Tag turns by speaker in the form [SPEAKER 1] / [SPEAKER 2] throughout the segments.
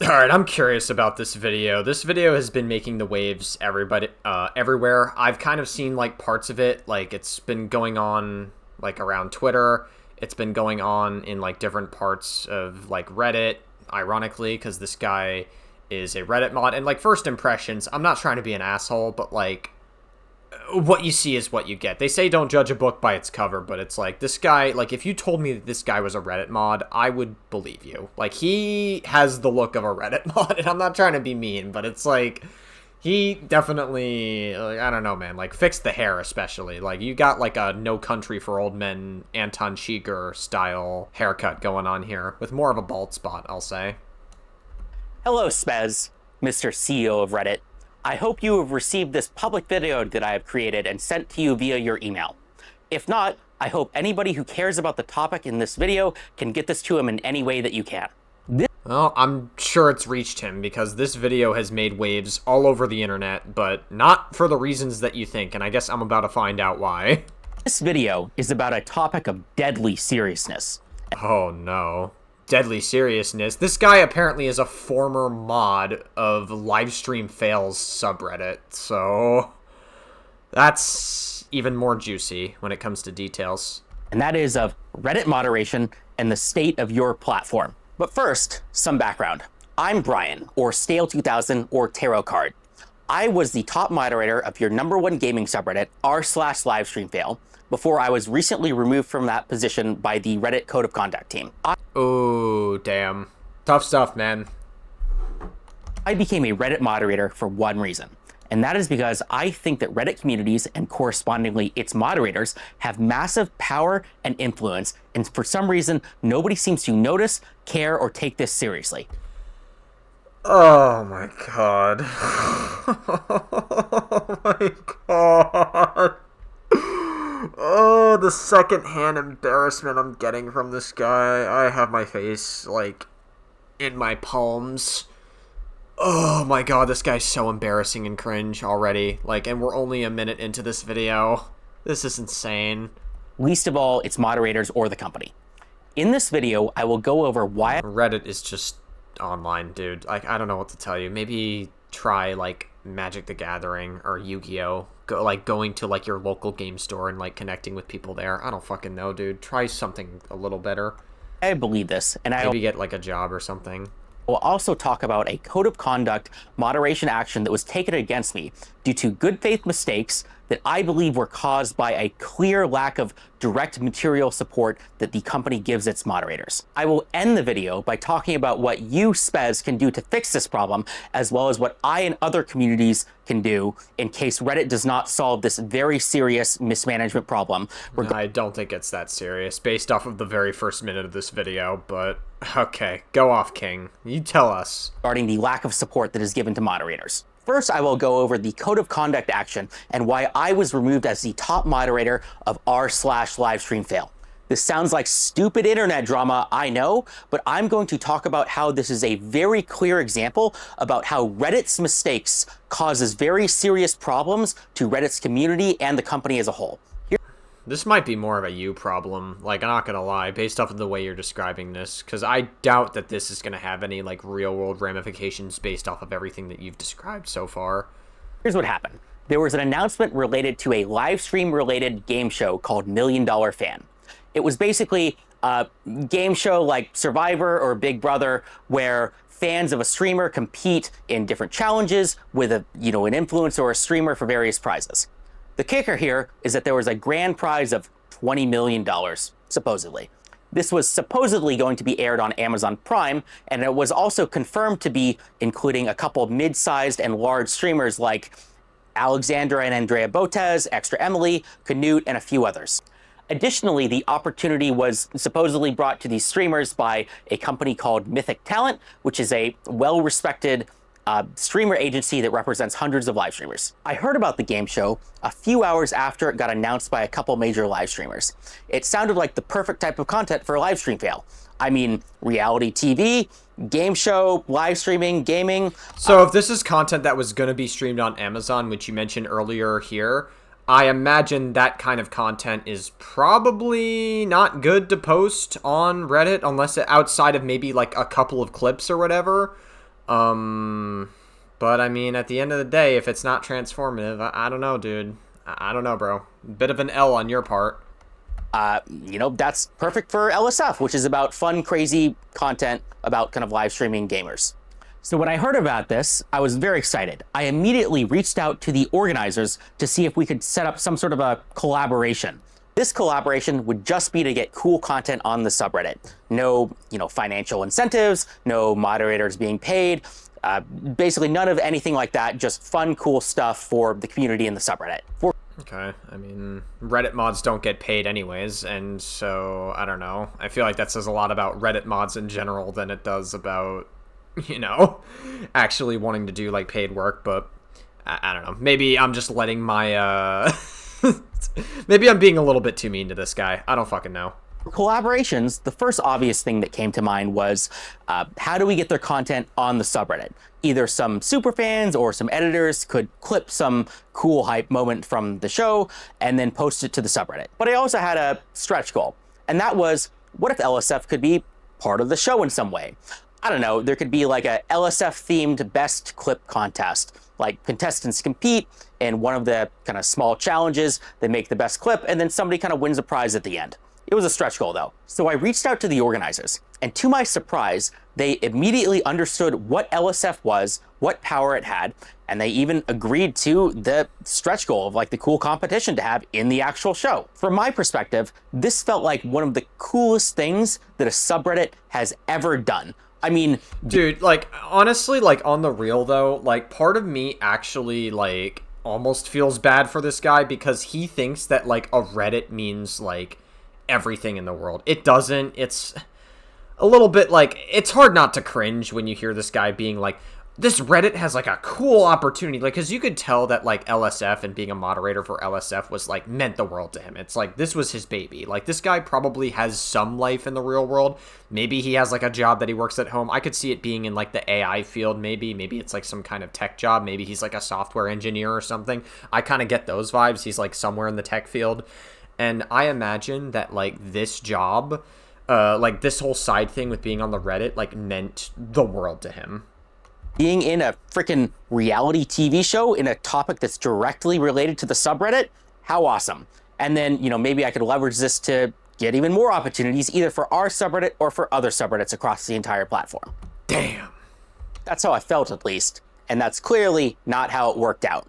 [SPEAKER 1] Alright, I'm curious about this video. This video has been making the waves everywhere. I've kind of seen, like, parts of it. Like, it's been going on, like, around Twitter. It's been going on in, like, different parts of, like, Reddit, ironically, because this guy is a Reddit mod. And, like, first impressions, I'm not trying to be an asshole, but, like, what you see is what you get. They say don't judge a book by its cover, but it's like, this guy, like, if you told me that this guy was a Reddit mod, I would believe you. Like, he has the look of a Reddit mod, and I'm not trying to be mean, but it's like, he definitely, like, I don't know, man, like, fix the hair especially. Like, you got, like, a No Country for Old Men, Anton Chigurh style haircut going on here, with more of a bald spot, I'll say.
[SPEAKER 2] Hello, Spez, Mr. CEO of Reddit. I hope you have received this public video that I have created and sent to you via your email. If not, I hope anybody who cares about the topic in this video can get this to him in any way that you can.
[SPEAKER 1] Well, I'm sure it's reached him because this video has made waves all over the internet, but not for the reasons that you think, and I guess I'm about to find out why.
[SPEAKER 2] This video is about a topic of deadly seriousness.
[SPEAKER 1] Oh no. Deadly seriousness. This guy apparently is a former mod of Livestream Fails subreddit, so that's even more juicy when it comes to details.
[SPEAKER 2] And that is of Reddit moderation and the state of your platform. But first, some background. I'm Brian, or Stale2000, or Tarot Card. I was the top moderator of your #1 gaming subreddit, r/livestreamfail, before I was recently removed from that position by the Reddit Code of Conduct team.
[SPEAKER 1] Oh, damn. Tough stuff, man.
[SPEAKER 2] I became a Reddit moderator for one reason, and that is because I think that Reddit communities and correspondingly its moderators have massive power and influence, and for some reason, nobody seems to notice, care, or take this seriously.
[SPEAKER 1] Oh my god. Oh my god. Oh, the secondhand embarrassment I'm getting from this guy. I have my face, like, in my palms. Oh my god, this guy's so embarrassing and cringe already. Like, and we're only a minute into this video. This is insane.
[SPEAKER 2] Least of all, its moderators or the company. In this video, I will go over why
[SPEAKER 1] Reddit is just online, dude. Like, I don't know what to tell you. Maybe try, like, Magic the Gathering or Yu-Gi-Oh! Going to, like, your local game store and, like, connecting with people there. I don't fucking know, dude. Try something a little better.
[SPEAKER 2] I believe this, and I
[SPEAKER 1] Maybe get, like, a job or something.
[SPEAKER 2] will also talk about a code of conduct moderation action that was taken against me due to good faith mistakes that I believe were caused by a clear lack of direct material support that the company gives its moderators. I will end the video by talking about what you, Spez, can do to fix this problem, as well as what I and other communities can do in case Reddit does not solve this very serious mismanagement problem.
[SPEAKER 1] I don't think it's that serious, based off of the very first minute of this video, but okay, go off, King. You tell us.
[SPEAKER 2] Regarding the lack of support that is given to moderators. First, I will go over the code of conduct action and why I was removed as the top moderator of r/livestreamfail. This sounds like stupid internet drama, I know, but I'm going to talk about how this is a very clear example about how Reddit's mistakes causes very serious problems to Reddit's community and the company as a whole.
[SPEAKER 1] This might be more of a you problem, like, I'm not gonna lie, based off of the way you're describing this, because I doubt that this is gonna have any, like, real-world ramifications based off of everything that you've described so far.
[SPEAKER 2] Here's what happened. There was an announcement related to a live stream-related game show called Million Dollar Fan. It was basically a game show like Survivor or Big Brother, where fans of a streamer compete in different challenges with an influencer or a streamer for various prizes. The kicker here is that there was a grand prize of $20 million, supposedly. This was supposedly going to be aired on Amazon Prime, and it was also confirmed to be including a couple of mid-sized and large streamers like Alexandra and Andrea Botez, Extra Emily, Canute, and a few others. Additionally, the opportunity was supposedly brought to these streamers by a company called Mythic Talent, which is a well-respected streamer agency that represents hundreds of live streamers. I heard about the game show a few hours after it got announced by a couple major live streamers. It sounded like the perfect type of content for a live stream fail. I mean, reality TV, game show, live streaming, gaming.
[SPEAKER 1] So if this is content that was going to be streamed on Amazon, which you mentioned earlier here, I imagine that kind of content is probably not good to post on Reddit unless outside of maybe like a couple of clips or whatever. But I mean, at the end of the day, if it's not transformative, I don't know, dude. I don't know, bro. Bit of an L on your part.
[SPEAKER 2] That's perfect for LSF, which is about fun, crazy content about kind of live streaming gamers. So when I heard about this, I was very excited. I immediately reached out to the organizers to see if we could set up some sort of a collaboration. This collaboration would just be to get cool content on the subreddit. No, financial incentives, no moderators being paid, basically none of anything like that, just fun, cool stuff for the community in the subreddit.
[SPEAKER 1] Okay, I mean, Reddit mods don't get paid anyways, and so, I don't know. I feel like that says a lot about Reddit mods in general than it does about, actually wanting to do, like, paid work, but I don't know. Maybe I'm just letting my, maybe I'm being a little bit too mean to this guy. I don't fucking know.
[SPEAKER 2] For collaborations, the first obvious thing that came to mind was how do we get their content on the subreddit? Either some superfans or some editors could clip some cool hype moment from the show and then post it to the subreddit. But I also had a stretch goal, and that was, what if LSF could be part of the show in some way? I don't know, there could be like a LSF-themed best clip contest. Like, contestants compete in one of the kind of small challenges, they make the best clip, and then somebody kind of wins a prize at the end. It was a stretch goal, though. So I reached out to the organizers, and to my surprise, they immediately understood what LSF was, what power it had, and they even agreed to the stretch goal of like the cool competition to have in the actual show. From my perspective, this felt like one of the coolest things that a subreddit has ever done. I mean,
[SPEAKER 1] dude, like, honestly, like, on the real, though, like, part of me actually, like, almost feels bad for this guy because he thinks that, like, a Reddit means, like, everything in the world. It doesn't. It's a little bit, like, it's hard not to cringe when you hear this guy being like, this Reddit has, like, a cool opportunity. Like, because you could tell that, like, LSF and being a moderator for LSF was, like, meant the world to him. It's like, this was his baby. Like, this guy probably has some life in the real world. Maybe he has, like, a job that he works at home. I could see it being in, like, the AI field, maybe. Maybe it's, like, some kind of tech job. Maybe he's, like, a software engineer or something. I kind of get those vibes. He's, like, somewhere in the tech field. And I imagine that, like, this job, like, this whole side thing with being on the Reddit, like, meant the world to him.
[SPEAKER 2] Being in a freaking reality TV show in a topic that's directly related to the subreddit, how awesome. And then, maybe I could leverage this to get even more opportunities, either for our subreddit or for other subreddits across the entire platform.
[SPEAKER 1] Damn.
[SPEAKER 2] That's how I felt, at least. And that's clearly not how it worked out.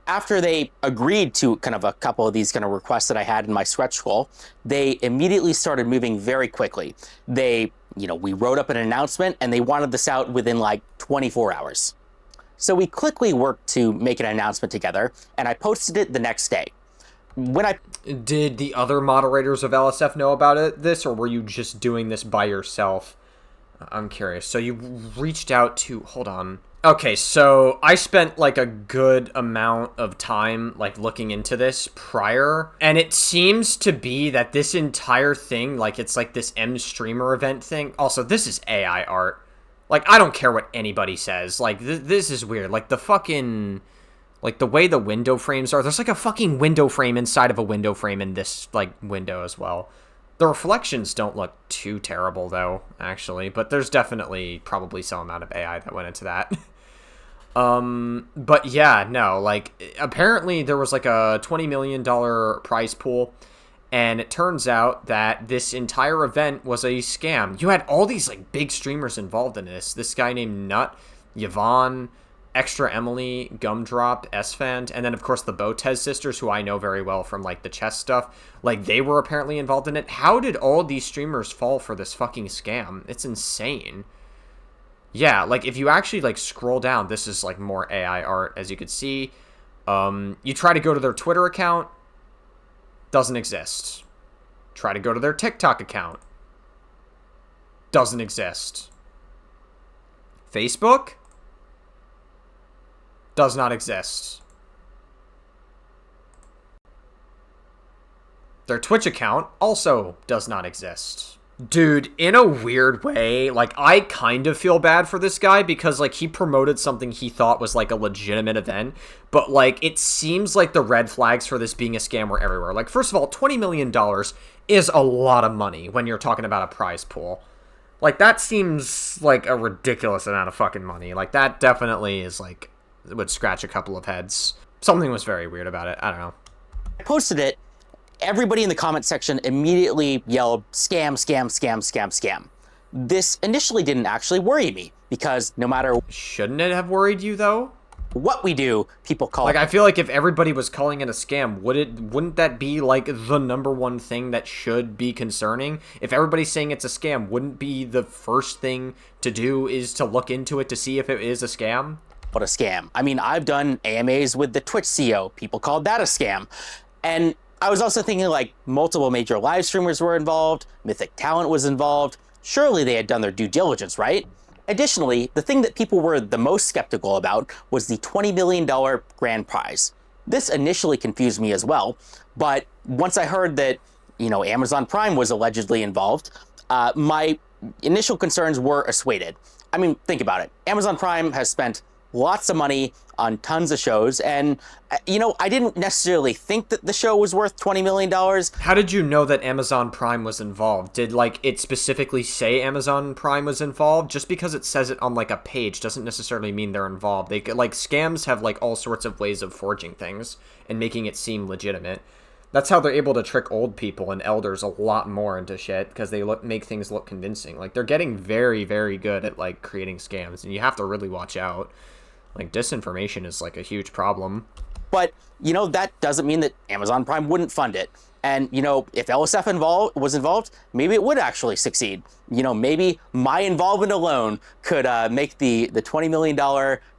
[SPEAKER 2] After they agreed to kind of a couple of these kind of requests that I had in my stretch goal, they immediately started moving very quickly. We wrote up an announcement and they wanted this out within like 24 hours. So we quickly worked to make an announcement together, and I posted it the next day.
[SPEAKER 1] Did the other moderators of LSF know about this, or were you just doing this by yourself? I'm curious. So you reached out to, hold on. Okay, so I spent like a good amount of time like looking into this prior, and it seems to be that this entire thing, like it's like this M streamer event thing. Also, this is AI art. Like, I don't care what anybody says. Like, this is weird. Like, the fucking, like, the way the window frames are, there's like a fucking window frame inside of a window frame in this, like, window as well. The reflections don't look too terrible, though, actually, but there's definitely probably some amount of AI that went into that. But yeah, no, like, apparently there was like a $20 million prize pool, and it turns out that this entire event was a scam. You had all these, like, big streamers involved in this guy named Nut, Yvonne, Extra Emily, Gumdrop, Esfand, and then, of course, the Botez sisters, who I know very well from, like, the chess stuff. Like, they were apparently involved in it. How did all these streamers fall for this fucking scam? It's insane. Yeah, like, if you actually, like, scroll down, this is, like, more AI art, as you could see. You try to go to their Twitter account, doesn't exist. Try to go to their TikTok account, doesn't exist. Facebook? Does not exist. Their Twitch account also does not exist. Dude, in a weird way, like, I kind of feel bad for this guy because, like, he promoted something he thought was, like, a legitimate event, but, like, it seems like the red flags for this being a scam were everywhere. Like, first of all, $20 million is a lot of money when you're talking about a prize pool. Like, that seems like a ridiculous amount of fucking money. Like, that definitely is, like, would scratch a couple of heads. Something was very weird about it. I don't know.
[SPEAKER 2] I posted it. Everybody in the comment section immediately yelled, scam, scam, scam, scam, scam. This initially didn't actually worry me because no matter
[SPEAKER 1] Shouldn't it have worried you, though?
[SPEAKER 2] what we do, people call
[SPEAKER 1] Like,
[SPEAKER 2] it.
[SPEAKER 1] I feel like if everybody was calling it a scam, wouldn't that be, like, the number one thing that should be concerning? If everybody's saying it's a scam, wouldn't be the first thing to do is to look into it to see if it is a scam?
[SPEAKER 2] What a scam. I mean, I've done AMAs with the Twitch CEO. People called that a scam. And I was also thinking like multiple major live streamers were involved, Mythic Talent was involved. Surely they had done their due diligence, right? Additionally, the thing that people were the most skeptical about was the $20 million grand prize. This initially confused me as well, but once I heard that, Amazon Prime was allegedly involved, my initial concerns were assuaded. I mean, think about it. Amazon Prime has spent lots of money on tons of shows, and I didn't necessarily think that the show was worth $20 million.
[SPEAKER 1] How did you know that Amazon Prime was involved? Did, like, it specifically say Amazon Prime was involved? Just because it says it on, like, a page doesn't necessarily mean they're involved. They, like, scams have, like, all sorts of ways of forging things and making it seem legitimate. That's how they're able to trick old people and elders a lot more into shit, because they make things look convincing. Like, they're getting very, very good at, like, creating scams, and you have to really watch out. Like, disinformation is, like, a huge problem.
[SPEAKER 2] But, that doesn't mean that Amazon Prime wouldn't fund it. And, if LSF was involved, maybe it would actually succeed. Maybe my involvement alone could make the $20 million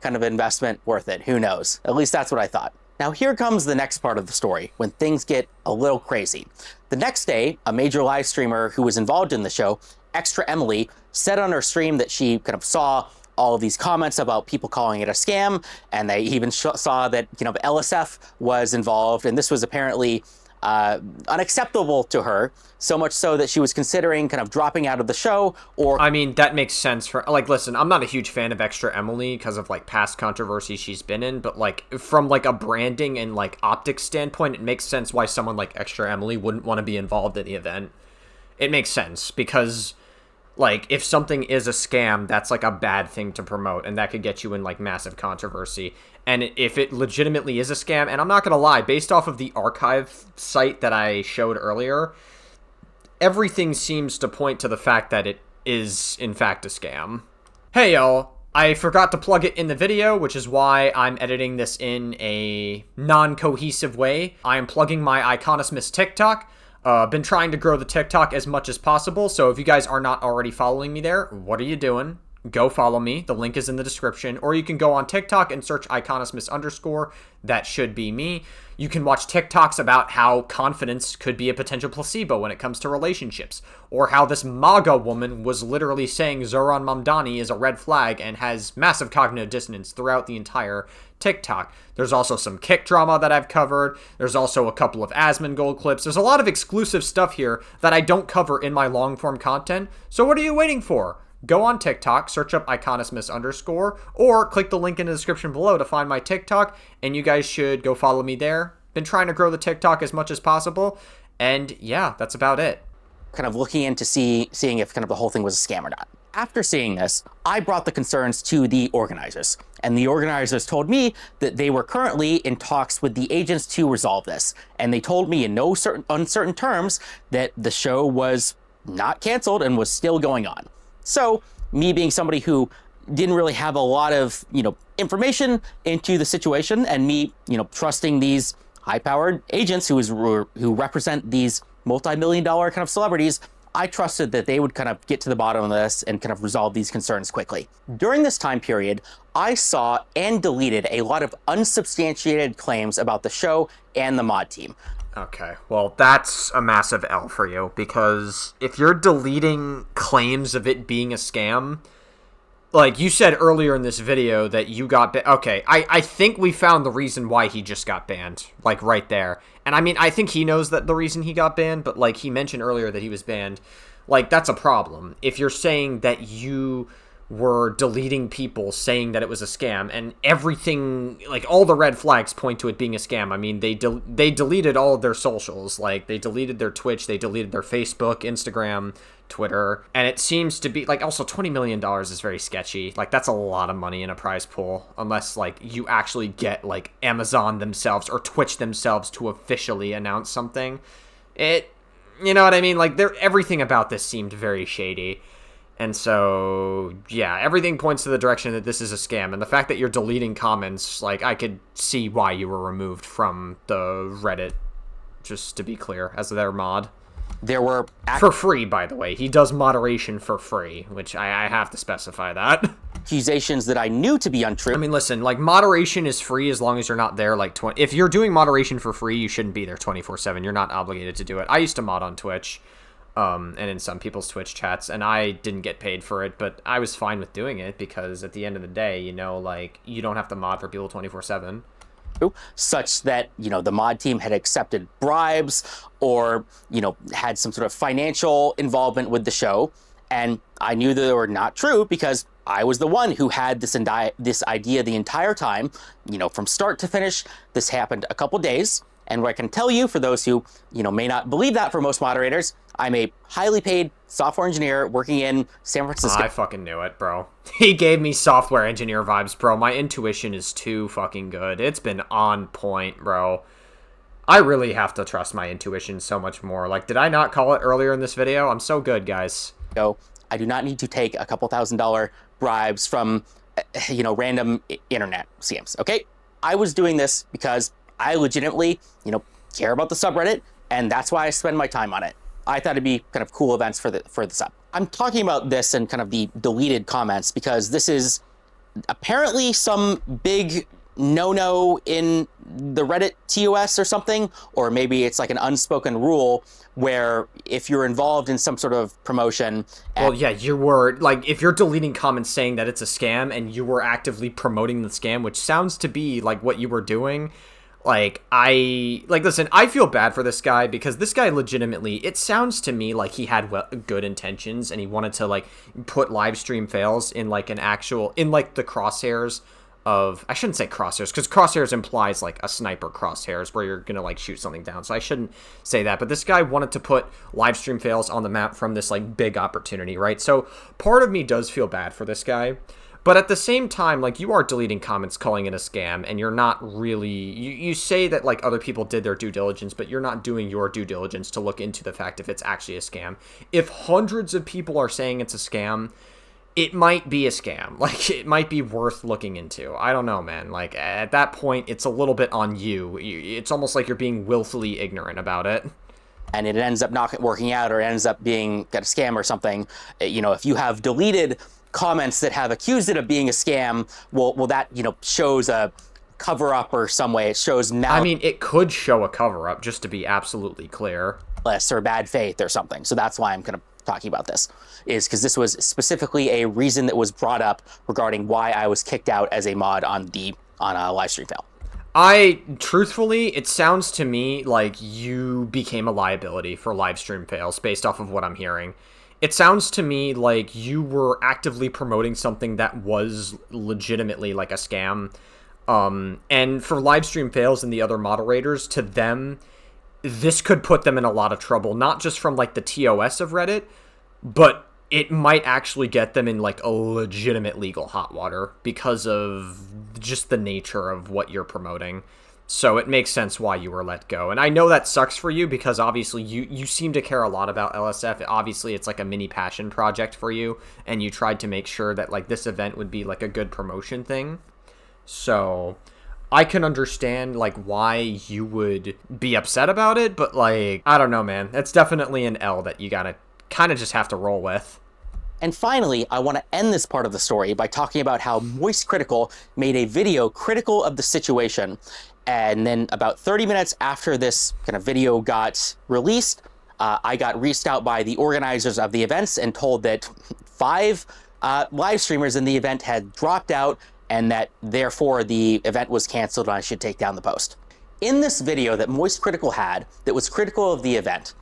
[SPEAKER 2] kind of investment worth it. Who knows? At least that's what I thought. Now, here comes the next part of the story, when things get a little crazy. The next day, a major live streamer who was involved in the show, Extra Emily, said on her stream that she kind of saw all of these comments about people calling it a scam, and they even saw that LSF was involved, and this was apparently unacceptable to her, so much so that she was considering kind of dropping out of the show. Or
[SPEAKER 1] I mean, that makes sense for, like, listen, I'm not a huge fan of Extra Emily because of, like, past controversies she's been in, but, like, from, like, a branding and, like, optics standpoint, it makes sense why someone like Extra Emily wouldn't want to be involved in the event. It makes sense because, like, if something is a scam, that's, like, a bad thing to promote, and that could get you in, like, massive controversy. And if it legitimately is a scam, and I'm not gonna lie, based off of the archive site that I showed earlier, everything seems to point to the fact that it is, in fact, a scam. Hey, y'all. I forgot to plug it in the video, which is why I'm editing this in a non-cohesive way. I am plugging my Iconismus TikTok. Been trying to grow the TikTok as much as possible, so if you guys are not already following me there, what are you doing? Go follow me. The link is in the description. Or you can go on TikTok and search Iconismus_. That should be me. You can watch TikToks about how confidence could be a potential placebo when it comes to relationships. Or how this MAGA woman was literally saying Zoran Mamdani is a red flag and has massive cognitive dissonance throughout the entire TikTok. There's also some kick drama that I've covered. There's also a couple of Asmongold clips. There's a lot of exclusive stuff here that I don't cover in my long form content. So what are you waiting for? Go on TikTok, search up Iconismus_, or click the link in the description below to find my TikTok, and you guys should go follow me there. Been trying to grow the TikTok as much as possible, and yeah, that's about it.
[SPEAKER 2] Kind of looking into seeing if kind of the whole thing was a scam or not. After seeing this, I brought the concerns to the organizers, and the organizers told me that they were currently in talks with the agents to resolve this, and they told me in no uncertain terms that the show was not canceled and was still going on. So, me being somebody who didn't really have a lot of, information into the situation, and me, trusting these high-powered agents who represent these multi-million-dollar kind of celebrities, I trusted that they would kind of get to the bottom of this and kind of resolve these concerns quickly. During this time period, I saw and deleted a lot of unsubstantiated claims about the show and the mod team.
[SPEAKER 1] Okay, well, that's a massive L for you, because if you're deleting claims of it being a scam, like you said earlier in this video that you got okay, I think we found the reason why he just got banned, like right there. And I mean, I think he knows that the reason he got banned, but like he mentioned earlier that he was banned, like that's a problem. If you're saying that you were deleting people saying that it was a scam, and everything, like all the red flags point to it being a scam. I mean, they deleted all of their socials, like they deleted their Twitch, they deleted their Facebook, Instagram, Twitter, and it seems to be like, also $20 million is very sketchy. Like, that's a lot of money in a prize pool, unless like you actually get like Amazon themselves or Twitch themselves to officially announce something. You know what I mean? Like, everything about this seemed very shady. And so, yeah, everything points to the direction that this is a scam. And the fact that you're deleting comments, like, I could see why you were removed from the Reddit, just to be clear, as their mod.
[SPEAKER 2] There were...
[SPEAKER 1] For free, by the way. He does moderation for free, which I have to specify that.
[SPEAKER 2] Accusations that I knew to be untrue.
[SPEAKER 1] I mean, listen, like, moderation is free as long as you're not there, like, if you're doing moderation for free, you shouldn't be there 24/7. You're not obligated to do it. I used to mod on Twitch. And in some people's Twitch chats, and I didn't get paid for it, but I was fine with doing it because at the end of the day, you know, like, you don't have to mod for people 24/7.
[SPEAKER 2] Such that, you know, the mod team had accepted bribes or, you know, had some sort of financial involvement with the show. And I knew that they were not true because I was the one who had this idea the entire time, you know, from start to finish. This happened a couple days. And what I can tell you, for those who, you know, may not believe that for most moderators, I'm a highly paid software engineer working in San Francisco.
[SPEAKER 1] I fucking knew it, bro. He gave me software engineer vibes, bro. My intuition is too fucking good. It's been on point, bro. I really have to trust my intuition so much more. Like, did I not call it earlier in this video? I'm so good, guys.
[SPEAKER 2] So I do not need to take a couple $1,000 bribes from, you know, random internet scams, okay? I was doing this because I legitimately, you know, care about the subreddit, and that's why I spend my time on it. I thought it'd be kind of cool events for the sub. I'm talking about this and kind of the deleted comments because this is apparently some big no-no in the Reddit TOS or something, or maybe it's like an unspoken rule where if you're involved in some sort of promotion...
[SPEAKER 1] Well, yeah, you were, like, if you're deleting comments saying that it's a scam and you were actively promoting the scam, which sounds to be like what you were doing... listen, I feel bad for this guy because this guy legitimately, it sounds to me like he had good intentions and he wanted to, like, put live stream fails in, like, the crosshairs of, I shouldn't say crosshairs, because crosshairs implies, like, a sniper crosshairs where you're gonna, like, shoot something down, so I shouldn't say that, but this guy wanted to put live stream fails on the map from this, like, big opportunity, right? So part of me does feel bad for this guy. But at the same time, like, you are deleting comments calling it a scam, and you're not really... You say that, like, other people did their due diligence, but you're not doing your due diligence to look into the fact if it's actually a scam. If hundreds of people are saying it's a scam, it might be a scam. Like, it might be worth looking into. I don't know, man. Like, at that point, it's a little bit on you. It's almost like you're being willfully ignorant about it.
[SPEAKER 2] And it ends up not working out, or it ends up being a scam or something. You know, if you have deleted comments that have accused it of being a scam, well, that, you know, shows a cover-up or some way. It shows now...
[SPEAKER 1] I mean, it could show a cover-up, just to be absolutely clear.
[SPEAKER 2] Or bad faith or something. So that's why I'm kind of talking about this, is because this was specifically a reason that was brought up regarding why I was kicked out as a mod on a Livestream fail.
[SPEAKER 1] Truthfully, it sounds to me like you became a liability for Livestream fails based off of what I'm hearing. It sounds to me like you were actively promoting something that was legitimately like a scam. And for Livestream fails and the other moderators, to them, this could put them in a lot of trouble, not just from like the TOS of Reddit, but it might actually get them in like a legitimate legal hot water because of just the nature of what you're promoting. So it makes sense why you were let go. And I know that sucks for you because obviously you seem to care a lot about LSF. Obviously it's like a mini passion project for you, and you tried to make sure that like this event would be like a good promotion thing. So I can understand like why you would be upset about it, but like, I don't know, man. That's definitely an L that you gotta kind of just have to roll with.
[SPEAKER 2] And finally, I want to end this part of the story by talking about how Moist Critical made a video critical of the situation. And then about 30 minutes after this kind of video got released, I got reached out by the organizers of the events and told that 5 live streamers in the event had dropped out and that therefore the event was canceled and I should take down the post. In this video that Moist Critical had that was critical of the event,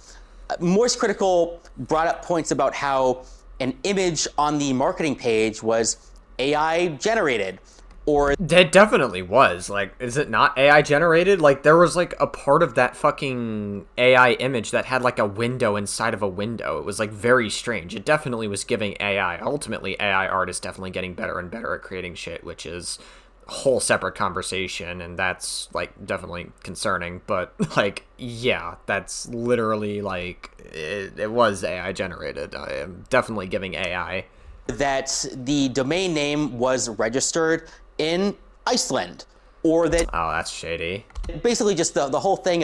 [SPEAKER 2] Moist Critical brought up points about how an image on the marketing page was AI generated, or
[SPEAKER 1] It definitely was. Like, is it not AI generated? Like, there was like a part of that fucking AI image that had like a window inside of a window. It was like very strange. It definitely was giving AI. Ultimately, AI art is definitely getting better and better at creating shit, which is a whole separate conversation, and that's like definitely concerning. But like, yeah, that's literally like it was AI generated. I am definitely giving AI.
[SPEAKER 2] that the domain name was registered in Iceland, or that
[SPEAKER 1] Oh, that's shady.
[SPEAKER 2] basically just the whole thing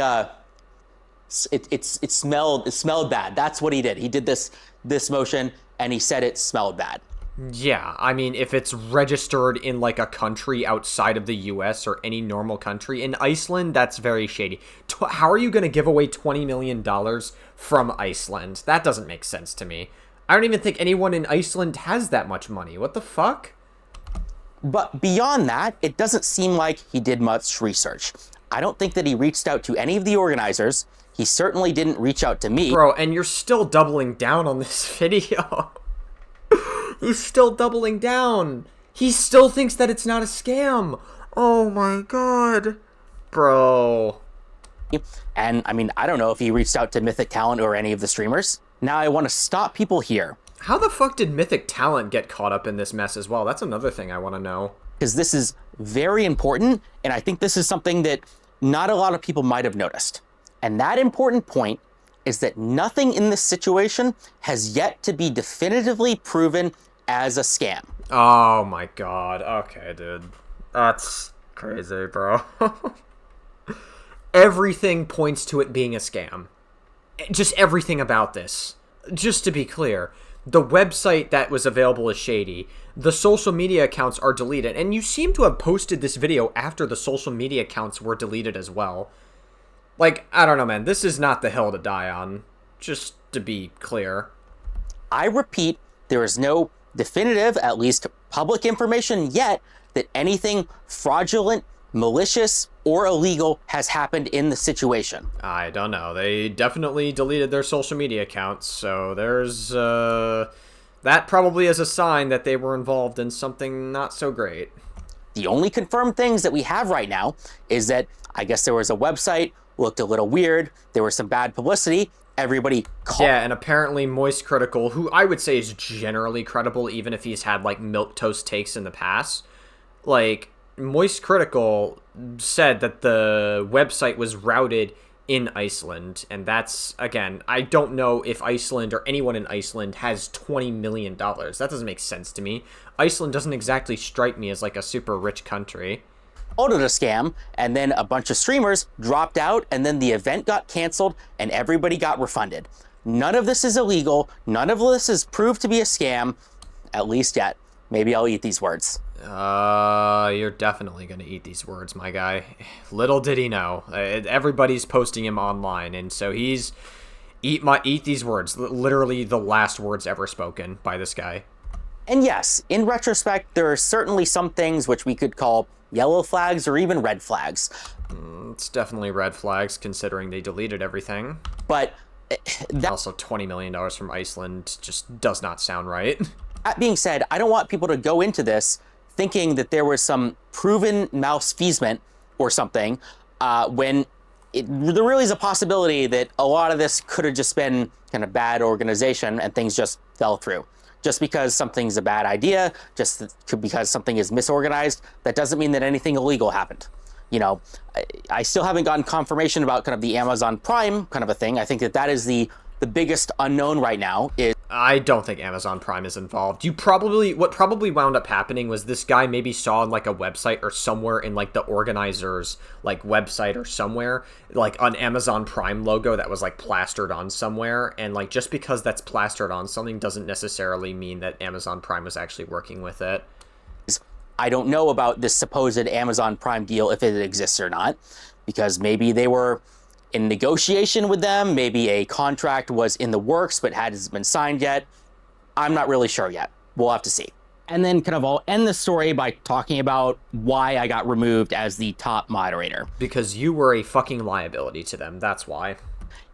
[SPEAKER 2] it smelled bad. That's what he did. He did this motion and he said it smelled bad.
[SPEAKER 1] Yeah, I mean, if it's registered in like a country outside of the US or any normal country, in Iceland, that's very shady. How are you going to give away $20 million from Iceland? That doesn't make sense to me. I don't even think anyone in Iceland has that much money. What the fuck?
[SPEAKER 2] But beyond that, it doesn't seem like he did much research. I don't think that he reached out to any of the organizers. He certainly didn't reach out to me.
[SPEAKER 1] Bro, and you're still doubling down on this video. He's still doubling down. He still thinks that it's not a scam. Oh my god. Bro.
[SPEAKER 2] And I mean, I don't know if he reached out to Mythic Talent or any of the streamers. Now I want to stop people here,
[SPEAKER 1] How the fuck did Mythic Talent get caught up in this mess as well? That's another thing I want to know.
[SPEAKER 2] because this is very important. And I think this is something that not a lot of people might have noticed. And that important point is that nothing in this situation has yet to be definitively proven as a scam.
[SPEAKER 1] Oh my god. Okay, dude. That's crazy, bro. Everything points to it being a scam. Just everything about this. Just to be clear, the website that was available is shady. The social media accounts are deleted. And you seem to have posted this video after the social media accounts were deleted as well. Like, I don't know, man. This is not the hill to die on. Just to be clear.
[SPEAKER 2] I repeat, there is no definitive, at least public information yet, that anything fraudulent, malicious, or illegal has happened in the situation.
[SPEAKER 1] I don't know. They definitely deleted their social media accounts, so there's, that probably is a sign that they were involved in something not so great.
[SPEAKER 2] The only confirmed things that we have right now is that I guess there was a website, looked a little weird, there was some bad publicity, everybody called.
[SPEAKER 1] Yeah, and apparently Moist Critical, who I would say is generally credible, even if he's had, like, milquetoast takes in the past, like, Moist Critical said that the website was routed in Iceland, and that's, again, I don't know if Iceland or anyone in Iceland has $20 million. That doesn't make sense to me. Iceland doesn't exactly strike me as, like, a super rich country.
[SPEAKER 2] Called it a scam, and then a bunch of streamers dropped out, and then the event got canceled, and everybody got refunded. None of this is illegal. None of this is proved to be a scam, at least yet. Maybe I'll eat these words.
[SPEAKER 1] You're definitely gonna eat these words, my guy. Little did he know. Everybody's posting him online, and so he's eat these words. Literally the last words ever spoken by this guy.
[SPEAKER 2] And yes, in retrospect, there are certainly some things which we could call yellow flags or even red flags.
[SPEAKER 1] It's definitely red flags, considering they deleted everything.
[SPEAKER 2] But
[SPEAKER 1] Also, $20 million from Iceland just does not sound right.
[SPEAKER 2] that being said, I don't want people to go into this thinking that there was some proven malfeasance or something, when there really is a possibility that a lot of this could have just been kind of bad organization and things just fell through. Just because something's a bad idea, just because something is misorganized, that doesn't mean that anything illegal happened. You know, I still haven't gotten confirmation about kind of the Amazon Prime kind of a thing. I think that is the biggest unknown right now.
[SPEAKER 1] I don't think Amazon Prime is involved. What probably wound up happening was this guy maybe saw on like a website or somewhere in like the organizer's like website or somewhere, like an Amazon Prime logo that was like plastered on somewhere. And like, just because that's plastered on something doesn't necessarily mean that Amazon Prime was actually working with it.
[SPEAKER 2] I don't know about this supposed Amazon Prime deal, if it exists or not, because maybe they were in negotiation with them. Maybe a contract was in the works but hasn't been signed yet. I'm not really sure yet. We'll have to see. And then kind of I'll end the story by talking about why I got removed as the top moderator.
[SPEAKER 1] Because you were a fucking liability to them, that's why.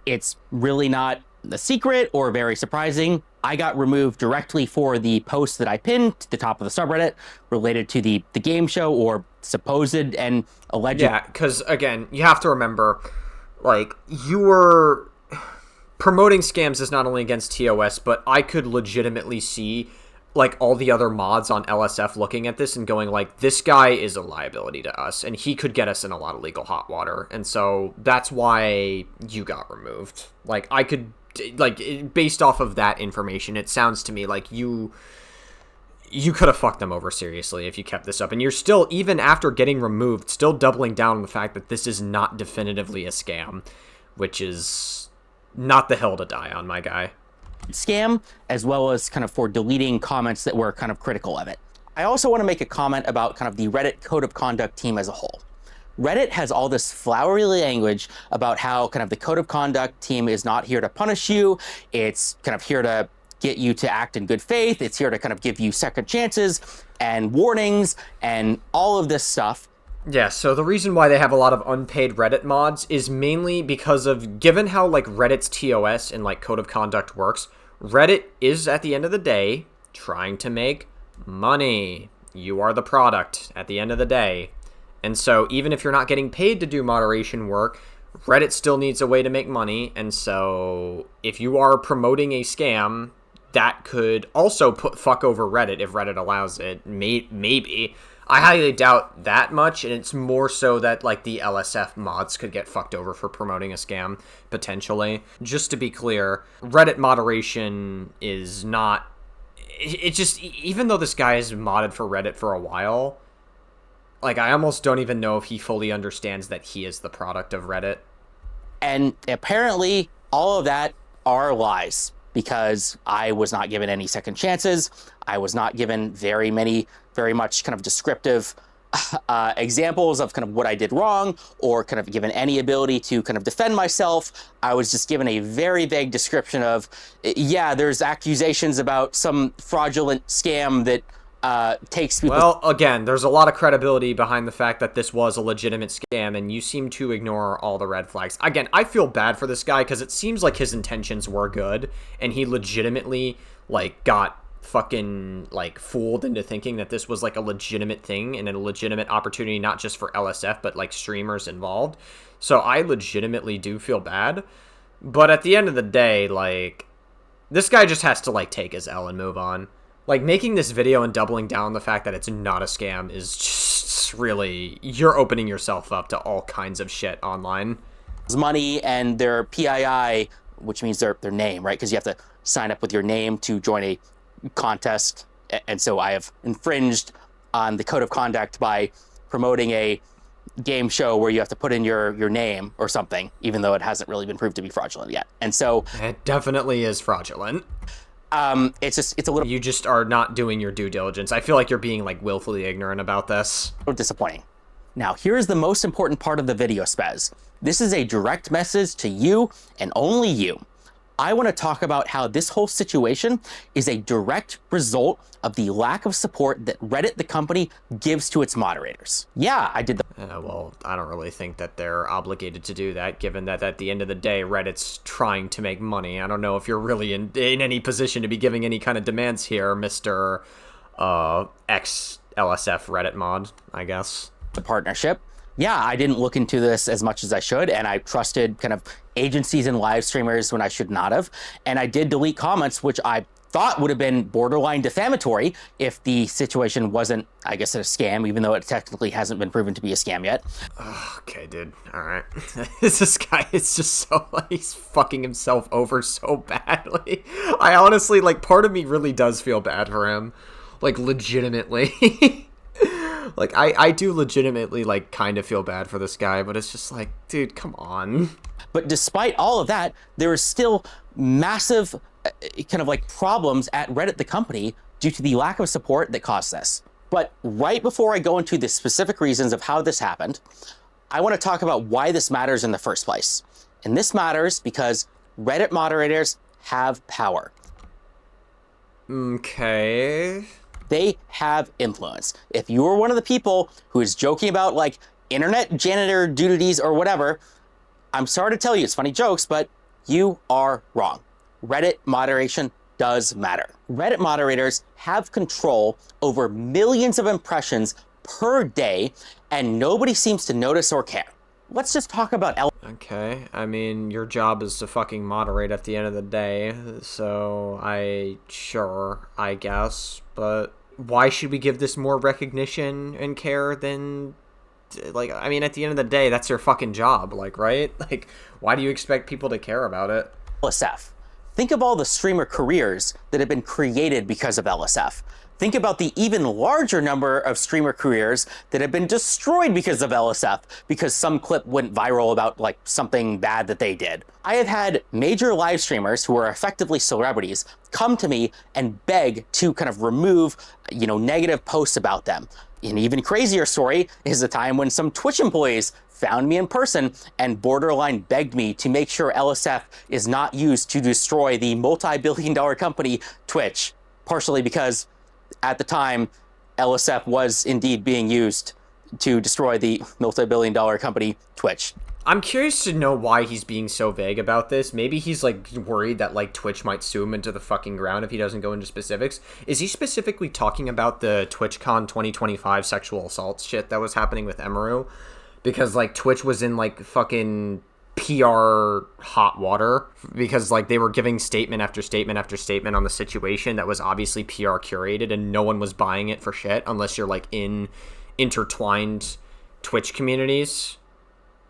[SPEAKER 2] It's really not a secret or very surprising. I got removed directly for the post that I pinned to the top of the subreddit related to the game show or supposed and alleged.
[SPEAKER 1] Yeah, because again, you have to remember, like, you were promoting scams is not only against TOS, but I could legitimately see like all the other mods on LSF looking at this and going like, this guy is a liability to us and he could get us in a lot of legal hot water. And so that's why you got removed. Like, I could, like, based off of that information, it sounds to me like you could have fucked them over seriously if you kept this up. And you're still, even after getting removed, still doubling down on the fact that this is not definitively a scam, which is not the hill to die on, my guy.
[SPEAKER 2] Scam, as well as kind of for deleting comments that were kind of critical of it. I also want to make a comment about kind of the Reddit Code of Conduct team as a whole. Reddit has all this flowery language about how kind of the Code of Conduct team is not here to punish you. It's kind of here to get you to act in good faith. It's here to kind of give you second chances and warnings and all of this stuff.
[SPEAKER 1] Yeah, so the reason why they have a lot of unpaid Reddit mods is mainly because of, given how, like, Reddit's TOS and, like, Code of Conduct works, Reddit is, at the end of the day, trying to make money. You are the product at the end of the day. And so, even if you're not getting paid to do moderation work, Reddit still needs a way to make money, and so, if you are promoting a scam, that could also fuck over Reddit if Reddit allows it. Maybe. I highly doubt that much, and it's more so that, like, the LSF mods could get fucked over for promoting a scam, potentially. Just to be clear, Reddit moderation is not... It just... Even though this guy has modded for Reddit for a while, like, I almost don't even know if he fully understands that he is the product of Reddit.
[SPEAKER 2] And apparently, all of that are lies, because I was not given any second chances. I was not given very much kind of descriptive examples of kind of what I did wrong, or kind of given any ability to kind of defend myself. I was just given a very vague description of, yeah, there's accusations about some fraudulent scam that takes people.
[SPEAKER 1] Well, again, there's a lot of credibility behind the fact that this was a legitimate scam, and you seem to ignore all the red flags. Again, I feel bad for this guy because it seems like his intentions were good, and he legitimately, like, got fucking, like, fooled into thinking that this was, like, a legitimate thing and a legitimate opportunity, not just for LSF, but, like, streamers involved. So I legitimately do feel bad. But at the end of the day, like, this guy just has to, like, take his L and move on. Like, making this video and doubling down on the fact that it's not a scam is just really... You're opening yourself up to all kinds of shit online.
[SPEAKER 2] Money and their PII, which means their name, right? Because you have to sign up with your name to join a contest. And so I have infringed on the Code of Conduct by promoting a game show where you have to put in your name or something, even though it hasn't really been proved to be fraudulent yet. And so...
[SPEAKER 1] It definitely is fraudulent.
[SPEAKER 2] It's a little...
[SPEAKER 1] You just are not doing your due diligence. I feel like you're being, like, willfully ignorant about this.
[SPEAKER 2] Disappointing. Now, here's the most important part of the video, Spez. This is a direct message to you and only you. I want to talk about how this whole situation is a direct result of the lack of support that Reddit, the company, gives to its moderators. Yeah, I did the...
[SPEAKER 1] well, I don't really think that they're obligated to do that, given that at the end of the day, Reddit's trying to make money. I don't know if you're really in any position to be giving any kind of demands here, Mr. ex-LSF Reddit mod, I guess.
[SPEAKER 2] The partnership. Yeah, I didn't look into this as much as I should, and I trusted kind of agencies and live streamers when I should not have. And I did delete comments, which I thought would have been borderline defamatory if the situation wasn't, I guess, a scam, even though it technically hasn't been proven to be a scam yet.
[SPEAKER 1] Okay, dude. All right. This guy is just so, like, he's fucking himself over so badly. I honestly, like, part of me really does feel bad for him. Like, legitimately. Like, I do legitimately, like, kind of feel bad for this guy, but it's just like, dude, come on.
[SPEAKER 2] But despite all of that, there is still massive kind of like problems at Reddit, the company, due to the lack of support that caused this. But right before I go into the specific reasons of how this happened, I want to talk about why this matters in the first place. And this matters because Reddit moderators have power.
[SPEAKER 1] Okay.
[SPEAKER 2] They have influence. If you are one of the people who is joking about, like, internet janitor duties or whatever, I'm sorry to tell you, it's funny jokes, but you are wrong. Reddit moderation does matter. Reddit moderators have control over millions of impressions per day, and nobody seems to notice or care. Let's just talk about
[SPEAKER 1] Okay, I mean, your job is to fucking moderate at the end of the day, so I guess, but why should we give this more recognition and care than, like, I mean, at the end of the day, that's your fucking job, like, right? Like, why do you expect people to care about it?
[SPEAKER 2] LSF. Think of all the streamer careers that have been created because of LSF. Think about the even larger number of streamer careers that have been destroyed because of LSF, because some clip went viral about like something bad that they did. I have had major live streamers who are effectively celebrities come to me and beg to kind of remove, negative posts about them. An even crazier story is the time when some Twitch employees found me in person and borderline begged me to make sure LSF is not used to destroy the multi-billion-dollar company Twitch, partially because at the time, LSF was indeed being used to destroy the multi-billion-dollar company Twitch.
[SPEAKER 1] I'm curious to know why he's being so vague about this. Maybe he's, like, worried that, like, Twitch might sue him into the fucking ground if he doesn't go into specifics. Is he specifically talking about the TwitchCon 2025 sexual assault shit that was happening with Emaru? Because, like, Twitch was in, like, fucking PR hot water because, like, they were giving statement after statement after statement on the situation that was obviously PR curated, and no one was buying it for shit unless you're, like, in intertwined Twitch communities,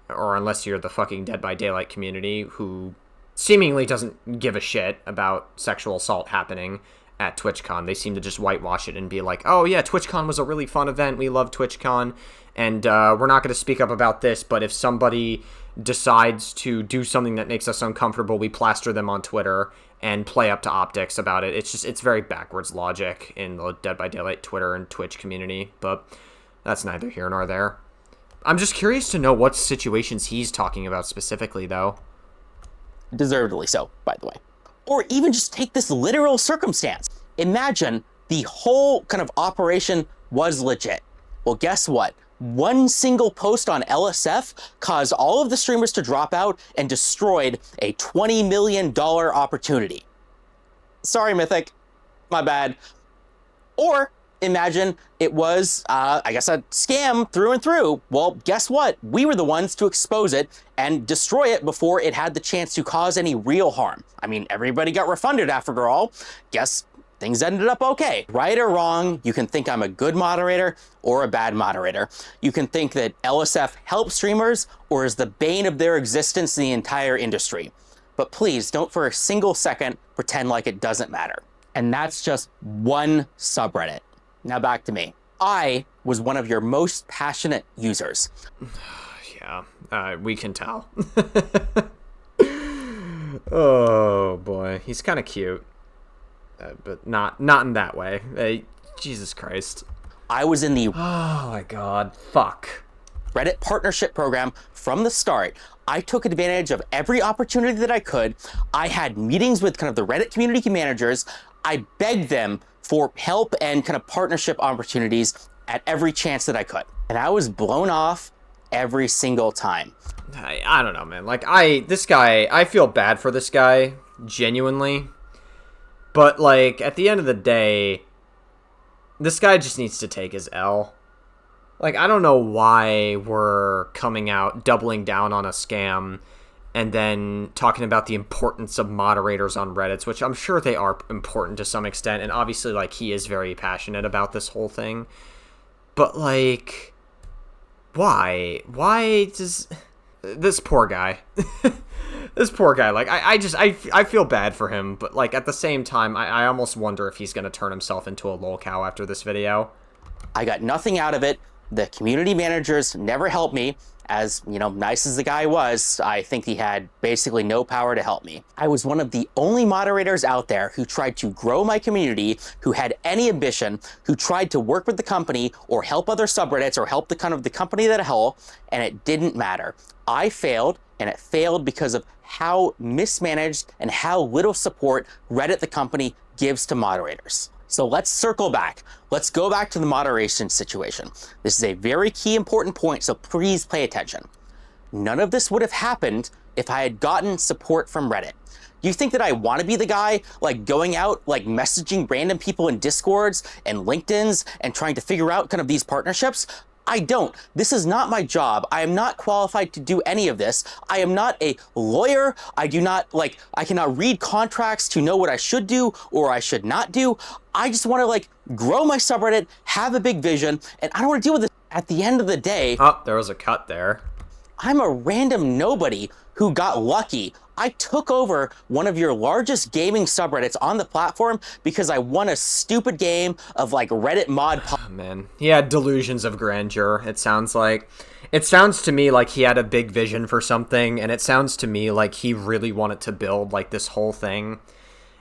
[SPEAKER 1] or unless you're the fucking Dead by Daylight community who seemingly doesn't give a shit about sexual assault happening at TwitchCon. They seem to just whitewash it and be like, oh yeah, TwitchCon was a really fun event, we love TwitchCon, and we're not going to speak up about this, but if somebody decides to do something that makes us uncomfortable, we plaster them on Twitter and play up to optics about it. It's very backwards logic in the Dead by Daylight Twitter and Twitch community, but that's neither here nor there. I'm just curious to know what situations he's talking about specifically, though.
[SPEAKER 2] Deservedly so, by the way. Or even just take this literal circumstance. Imagine the whole kind of operation was legit. Well, guess what? One single post on LSF caused all of the streamers to drop out and destroyed a $20 million opportunity. Sorry, Mythic. My bad. Or imagine it was, a scam through and through. Well, guess what? We were the ones to expose it and destroy it before it had the chance to cause any real harm. I mean, everybody got refunded after all. Guess things ended up okay. Right or wrong, you can think I'm a good moderator or a bad moderator. You can think that LSF helps streamers or is the bane of their existence in the entire industry. But please don't for a single second pretend like it doesn't matter. And that's just one subreddit. Now back to me. I was one of your most passionate users.
[SPEAKER 1] Yeah, we can tell. Oh boy, he's kind of cute. But not in that way. Jesus Christ.
[SPEAKER 2] I was in the
[SPEAKER 1] oh my god, fuck.
[SPEAKER 2] Reddit partnership program from the start. I took advantage of every opportunity that I could. I had meetings with kind of the Reddit community managers. I begged them for help and kind of partnership opportunities at every chance that I could. And I was blown off every single time.
[SPEAKER 1] I don't know, man. Like, I feel bad for this guy, genuinely. But, like, at the end of the day, this guy just needs to take his L. Like, I don't know why we're coming out, doubling down on a scam, and then talking about the importance of moderators on Reddit, which I'm sure they are important to some extent, and obviously, like, he is very passionate about this whole thing. But, like, why? Why does... This poor guy. This poor guy, like, I feel bad for him, but, like, at the same time, I almost wonder if he's going to turn himself into a lolcow after this video.
[SPEAKER 2] I got nothing out of it. The community managers never helped me. As, nice as the guy was, I think he had basically no power to help me. I was one of the only moderators out there who tried to grow my community, who had any ambition, who tried to work with the company or help other subreddits or help the company that a whole, and it didn't matter. I failed, and it failed because of how mismanaged and how little support Reddit, the company, gives to moderators. So let's circle back. Let's go back to the moderation situation. This is a very key important point, so please pay attention. None of this would have happened if I had gotten support from Reddit. Do you think that I want to be the guy like going out, like messaging random people in Discords and LinkedIn's and trying to figure out kind of these partnerships? I don't. This is not my job. I am not qualified to do any of this. I am not a lawyer. I cannot read contracts to know what I should do or I should not do. I just want to like grow my subreddit, have a big vision, and I don't want to deal with this. At the end of the day,
[SPEAKER 1] Oh, there was a cut there.
[SPEAKER 2] I'm a random nobody who got lucky. I took over one of your largest gaming subreddits on the platform because I won a stupid game of like Reddit mod.
[SPEAKER 1] Oh, man, he had delusions of grandeur, it sounds like. It sounds to me like he had a big vision for something, and it sounds to me like he really wanted to build like this whole thing.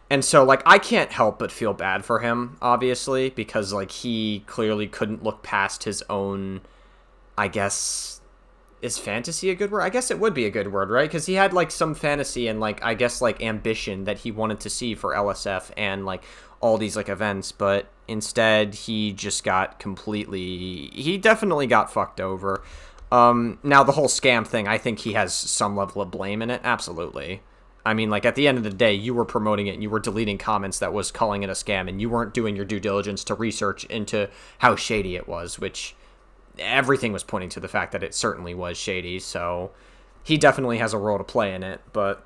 [SPEAKER 1] And so, like, I can't help but feel bad for him, obviously, because, like, he clearly couldn't look past his own, I guess, is fantasy a good word? I guess it would be a good word, right? Because he had, like, some fantasy and, like, I guess, like, ambition that he wanted to see for LSF and, like, all these, like, events, but instead he just got he definitely got fucked over. Now, the whole scam thing, I think he has some level of blame in it, absolutely. I mean, like, at the end of the day, you were promoting it and you were deleting comments that was calling it a scam, and you weren't doing your due diligence to research into how shady it was, which everything was pointing to the fact that it certainly was shady, so he definitely has a role to play in it, but,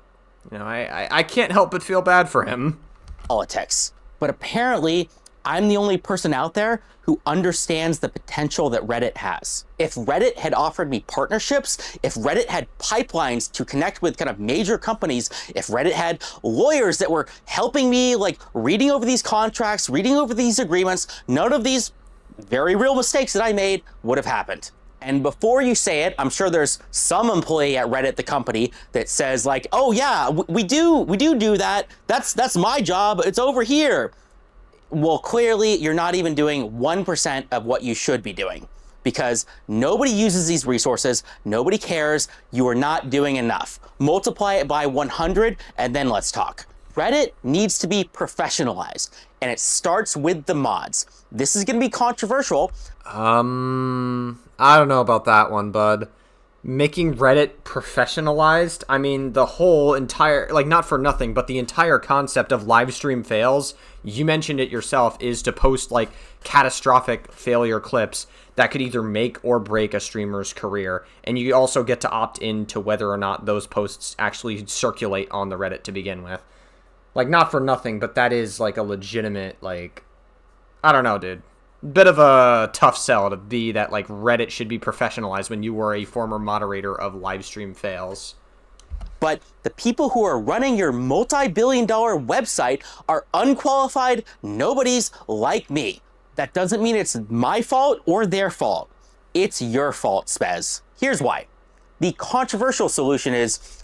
[SPEAKER 1] you know, I can't help but feel bad for him.
[SPEAKER 2] Politics. But apparently, I'm the only person out there who understands the potential that Reddit has. If Reddit had offered me partnerships, if Reddit had pipelines to connect with kind of major companies, if Reddit had lawyers that were helping me, like reading over these contracts, reading over these agreements, none of these very real mistakes that I made would have happened. And before you say it, I'm sure there's some employee at Reddit, the company, that says like, oh yeah, we do that. That's my job. It's over here. Well, clearly you're not even doing 1% of what you should be doing because nobody uses these resources. Nobody cares. You are not doing enough. Multiply it by 100 and then let's talk. Reddit needs to be professionalized and it starts with the mods. This is going to be controversial.
[SPEAKER 1] I don't know about that one, bud. Making Reddit professionalized, I mean, the whole entire, like, not for nothing, but the entire concept of live stream fails, you mentioned it yourself, is to post, like, catastrophic failure clips that could either make or break a streamer's career. And you also get to opt into whether or not those posts actually circulate on the Reddit to begin with. Like, not for nothing, but that is, like, a legitimate, like, I don't know, dude. Bit of a tough sell to be that, like, Reddit should be professionalized when you were a former moderator of livestream fails.
[SPEAKER 2] But the people who are running your multi-billion-dollar website are unqualified nobodies like me. That doesn't mean it's my fault or their fault. It's your fault, Spez. Here's why. The controversial solution is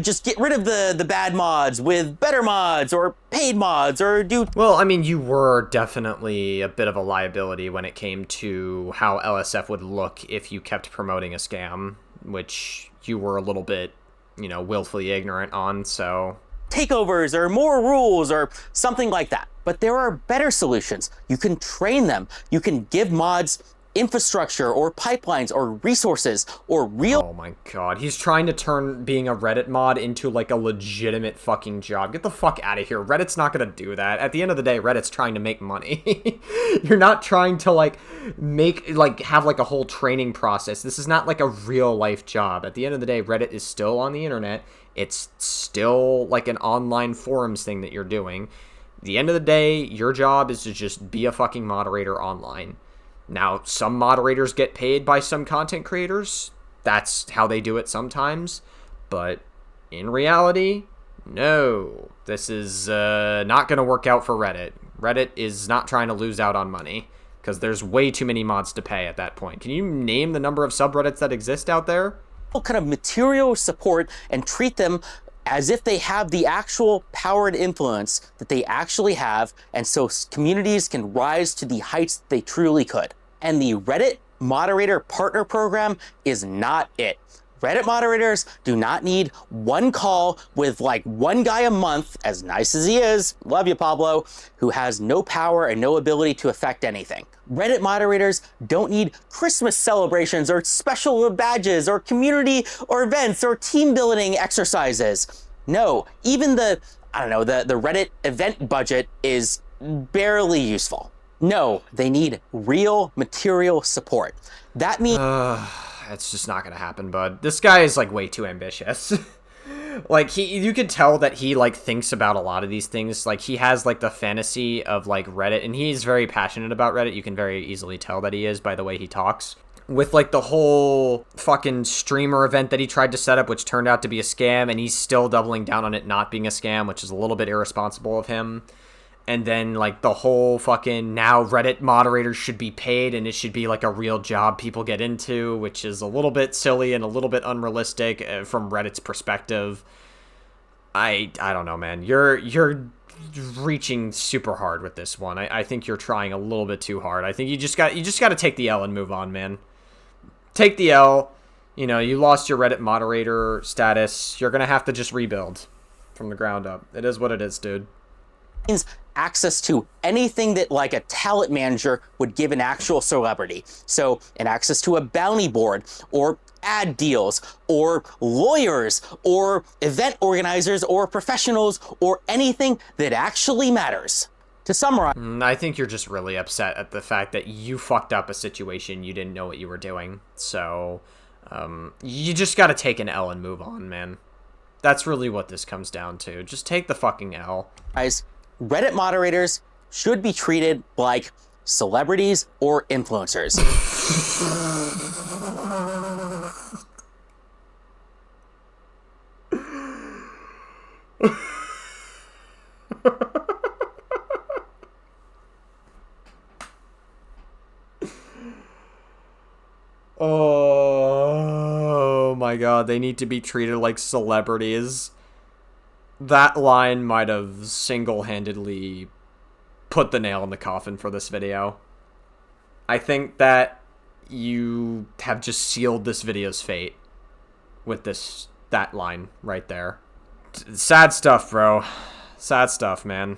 [SPEAKER 2] just get rid of the bad mods with better mods or paid mods or do...
[SPEAKER 1] Well, I mean, you were definitely a bit of a liability when it came to how LSF would look if you kept promoting a scam, which you were a little bit, you know, willfully ignorant on, so...
[SPEAKER 2] takeovers or more rules or something like that. But there are better solutions. You can train them. You can give mods infrastructure or pipelines or resources or real...
[SPEAKER 1] Oh my god, he's trying to turn being a Reddit mod into like a legitimate fucking job. Get the fuck out of here. Reddit's not gonna do that. At the end of the day, Reddit's trying to make money. You're not trying to like have like a whole training process. This is not like a real life job. At the end of the day, Reddit is still on the internet. It's still like an online forums thing that you're doing. At the end of the day, your job is to just be a fucking moderator online. Now, some moderators get paid by some content creators. That's how they do it sometimes. But in reality, no. This is not going to work out for Reddit. Reddit is not trying to lose out on money because there's way too many mods to pay at that point. Can you name the number of subreddits that exist out there?
[SPEAKER 2] Kind of material support and treat them as if they have the actual power and influence that they actually have, and so communities can rise to the heights that they truly could. And the Reddit Moderator Partner Program is not it. Reddit moderators do not need one call with like one guy a month, as nice as he is, love you, Pablo, who has no power and no ability to affect anything. Reddit moderators don't need Christmas celebrations or special badges or community or events or team building exercises. No, even the Reddit event budget is barely useful. No, they need real material support. That means
[SPEAKER 1] It's just not gonna happen, bud. This guy is like way too ambitious. Like you could tell that he like thinks about a lot of these things. Like he has like the fantasy of like Reddit, and he's very passionate about Reddit. You can very easily tell that he is by the way he talks. With like the whole fucking streamer event that he tried to set up, which turned out to be a scam, and he's still doubling down on it not being a scam, which is a little bit irresponsible of him. And then, like, the whole fucking now Reddit moderators should be paid and it should be, like, a real job people get into, which is a little bit silly and a little bit unrealistic from Reddit's perspective. I don't know, man. You're reaching super hard with this one. I think you're trying a little bit too hard. I think you just got to take the L and move on, man. Take the L. You know, you lost your Reddit moderator status. You're going to have to just rebuild from the ground up. It is what it is, dude.
[SPEAKER 2] Access to anything that like a talent manager would give an actual celebrity. So an access to a bounty board or ad deals or lawyers or event organizers or professionals or anything that actually matters. To summarize,
[SPEAKER 1] I think you're just really upset at the fact that you fucked up a situation. You didn't know what you were doing. So you just got to take an L and move on, man. That's really what this comes down to. Just take the fucking L.
[SPEAKER 2] Guys, Reddit moderators should be treated like celebrities or influencers.
[SPEAKER 1] Oh my god, they need to be treated like celebrities. That line might have single-handedly put the nail in the coffin for this video. I think that you have just sealed this video's fate with that line right there. Sad stuff, bro. Sad stuff, man.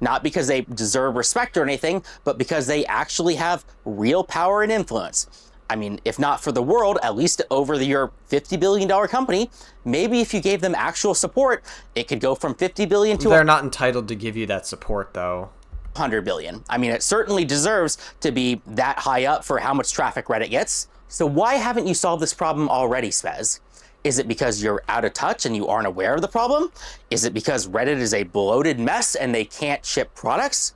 [SPEAKER 2] Not because they deserve respect or anything, but because they actually have real power and influence. I mean, if not for the world, at least over your $50 billion company, maybe if you gave them actual support, it could go from $50 billion to...
[SPEAKER 1] They're not entitled to give you that support, though.
[SPEAKER 2] $100 billion. I mean, it certainly deserves to be that high up for how much traffic Reddit gets. So why haven't you solved this problem already, Spez? Is it because you're out of touch and you aren't aware of the problem? Is it because Reddit is a bloated mess and they can't ship products?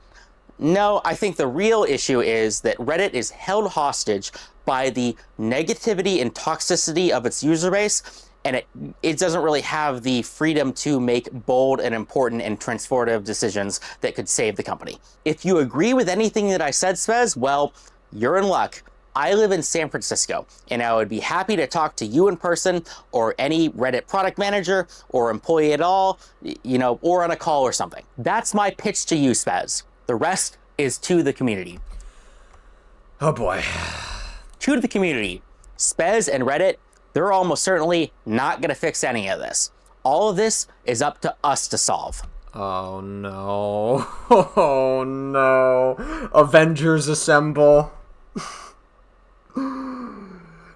[SPEAKER 2] No, I think the real issue is that Reddit is held hostage by the negativity and toxicity of its user base, and it doesn't really have the freedom to make bold and important and transformative decisions that could save the company. If you agree with anything that I said, Spez, well, you're in luck. I live in San Francisco, and I would be happy to talk to you in person or any Reddit product manager or employee at all, you know, or on a call or something. That's my pitch to you, Spez. The rest is to the community.
[SPEAKER 1] Oh boy.
[SPEAKER 2] To the community, Spez and Reddit, they're almost certainly not going to fix any of this. All of this is up to us to solve.
[SPEAKER 1] Oh no. Oh no. Avengers assemble.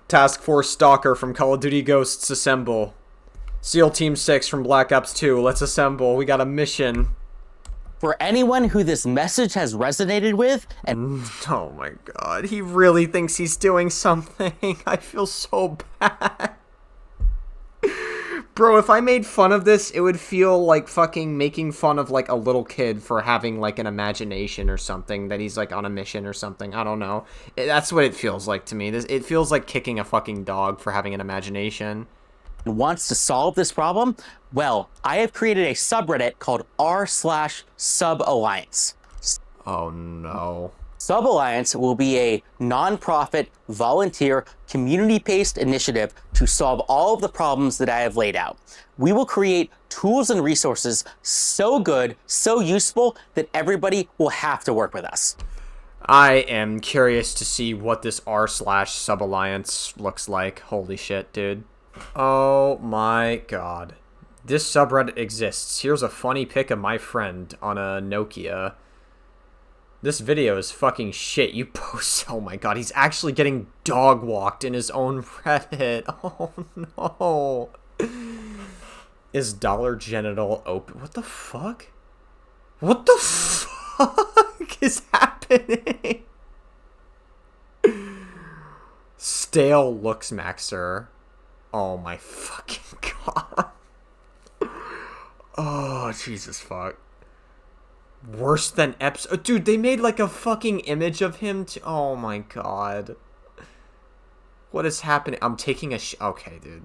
[SPEAKER 1] Task Force Stalker from Call of Duty Ghosts assemble. SEAL Team 6 from Black Ops 2, let's assemble. We got a mission.
[SPEAKER 2] For anyone who this message has resonated with, and
[SPEAKER 1] oh my god, he really thinks he's doing something. I feel so bad. Bro, if I made fun of this, it would feel like fucking making fun of like a little kid for having like an imagination or something, that he's like on a mission or something. I don't know. That's what it feels like to me. It feels like kicking a fucking dog for having an imagination.
[SPEAKER 2] Wants to solve this problem, well, I have created a subreddit called r/suballiance.
[SPEAKER 1] Oh no.
[SPEAKER 2] Suballiance will be a non-profit, volunteer, community-based initiative to solve all of the problems that I have laid out. We will create tools and resources so good, so useful, that everybody will have to work with us.
[SPEAKER 1] I am curious to see what this r/suballiance looks like. Holy shit, dude. Oh my god. This subreddit exists. Here's a funny pic of my friend on a Nokia. This video is fucking shit. You post... Oh my god, he's actually getting dog walked in his own Reddit. Oh no. Is dollar genital open? What the fuck? What the fuck is happening? Stale looks maxer. Oh my fucking god. Oh, Jesus fuck. Worse than episode. Dude, they made like a fucking image of him. Oh my god. What is happening? I'm taking a okay, dude.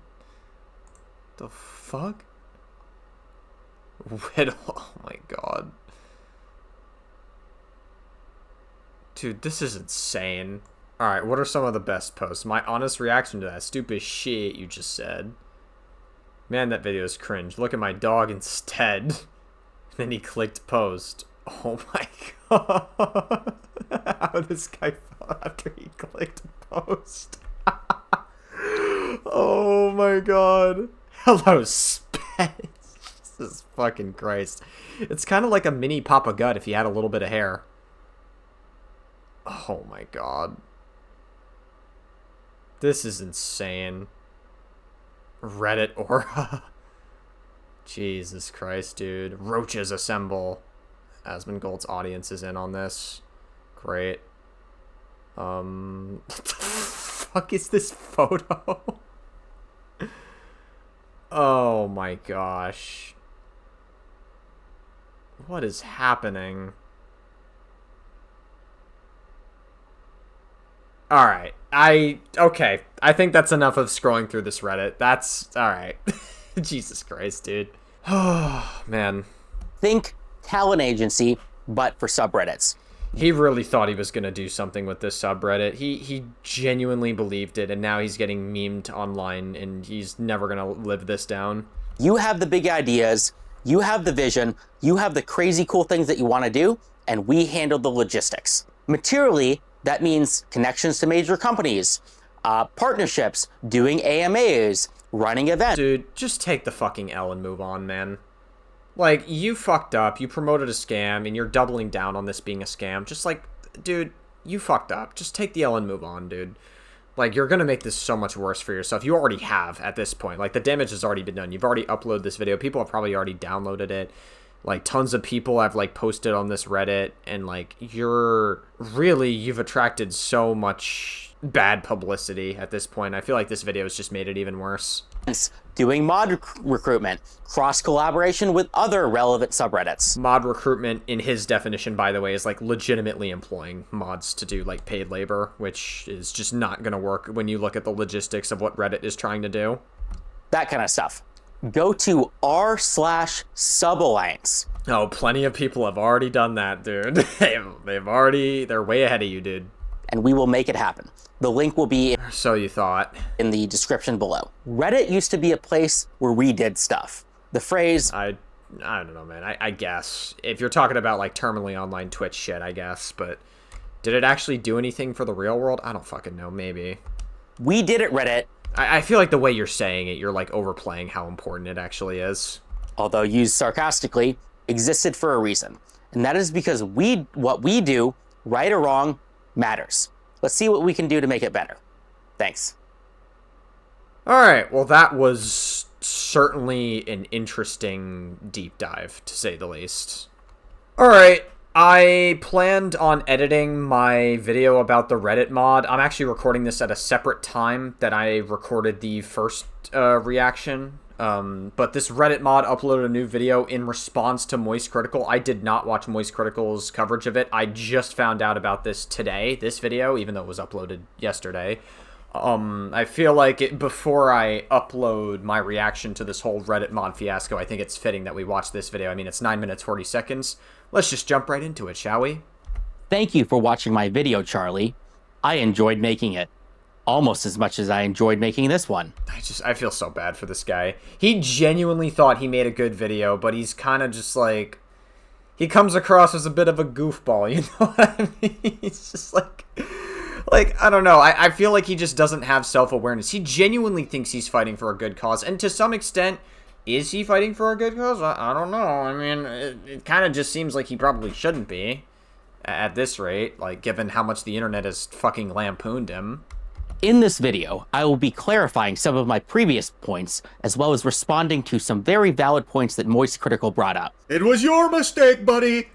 [SPEAKER 1] The fuck? Riddle. Oh my god. Dude, this is insane. Alright, what are some of the best posts? My honest reaction to that stupid shit you just said. Man, that video is cringe. Look at my dog instead. Then he clicked post. Oh my god. How this guy felt after he clicked post. Oh my god. Hello, Space. Jesus fucking Christ. It's kind of like a mini Papa Gut if he had a little bit of hair. Oh my god. This is insane. Reddit aura. Jesus Christ, dude. Roaches assemble. Asmongold's audience is in on this. Great. What the fuck is this photo? Oh my gosh. What is happening? Alright. Okay. I think that's enough of scrolling through this Reddit. That's... Alright. Jesus Christ, dude. Oh, man.
[SPEAKER 2] Think talent agency, but for subreddits.
[SPEAKER 1] He really thought he was going to do something with this subreddit. He genuinely believed it, and now he's getting memed online, and he's never going to live this down.
[SPEAKER 2] You have the big ideas, you have the vision, you have the crazy cool things that you want to do, and we handle the logistics. Materially, that means connections to major companies, partnerships, doing AMAs, running events.
[SPEAKER 1] Dude, just take the fucking L and move on, man. Like, you fucked up, you promoted a scam, and you're doubling down on this being a scam. Just like, dude, you fucked up. Just take the L and move on, dude. Like, you're gonna make this so much worse for yourself. You already have at this point. Like, the damage has already been done. You've already uploaded this video. People have probably already downloaded it. Like, tons of people have, like, posted on this Reddit. And, like, you've attracted so much bad publicity at this point. I feel like this video has just made it even worse.
[SPEAKER 2] Doing mod recruitment, cross collaboration with other relevant subreddits.
[SPEAKER 1] Mod recruitment, in his definition, by the way, is like legitimately employing mods to do like paid labor, which is just not going to work when you look at the logistics of what Reddit is trying to do.
[SPEAKER 2] That kind of stuff. Go to r/suballiance.
[SPEAKER 1] Oh, plenty of people have already done that, dude. They're way ahead of you, dude.
[SPEAKER 2] And we will make it happen. The link will be
[SPEAKER 1] So you thought.
[SPEAKER 2] in the description below. Reddit used to be a place where we did stuff. The phrase...
[SPEAKER 1] I don't know, man. I guess. If you're talking about, like, terminally online Twitch shit, I guess. But did it actually do anything for the real world? I don't fucking know. Maybe.
[SPEAKER 2] We did it, Reddit.
[SPEAKER 1] I feel like the way you're saying it, you're, like, overplaying how important it actually is.
[SPEAKER 2] Although used sarcastically, existed for a reason. And that is because what we do, right or wrong, matters. Let's see what we can do to make it better. Thanks.
[SPEAKER 1] Alright, well that was certainly an interesting deep dive, to say the least. Alright, I planned on editing my video about the Reddit mod. I'm actually recording this at a separate time that I recorded the first reaction. But this Reddit mod uploaded a new video in response to Moist Critical. I did not watch Moist Critical's coverage of it. I just found out about this today, this video, even though it was uploaded yesterday. I feel like before I upload my reaction to this whole Reddit mod fiasco, I think it's fitting that we watch this video. I mean, it's 9 minutes, 40 seconds. Let's just jump right into it, shall we?
[SPEAKER 2] Thank you for watching my video, Charlie. I enjoyed making it. Almost as much as I enjoyed making this one.
[SPEAKER 1] I feel so bad for this guy. He genuinely thought he made a good video, but he's kind of just like... He comes across as a bit of a goofball, you know what I mean? He's just like Like, I don't know. I feel like he just doesn't have self-awareness. He genuinely thinks he's fighting for a good cause. And to some extent, is he fighting for a good cause? I don't know. I mean, it kind of just seems like he probably shouldn't be at this rate, like, given how much the internet has fucking lampooned him.
[SPEAKER 2] In this video, I will be clarifying some of my previous points, as well as responding to some very valid points that Moist Critical brought up.
[SPEAKER 3] It was your mistake, buddy!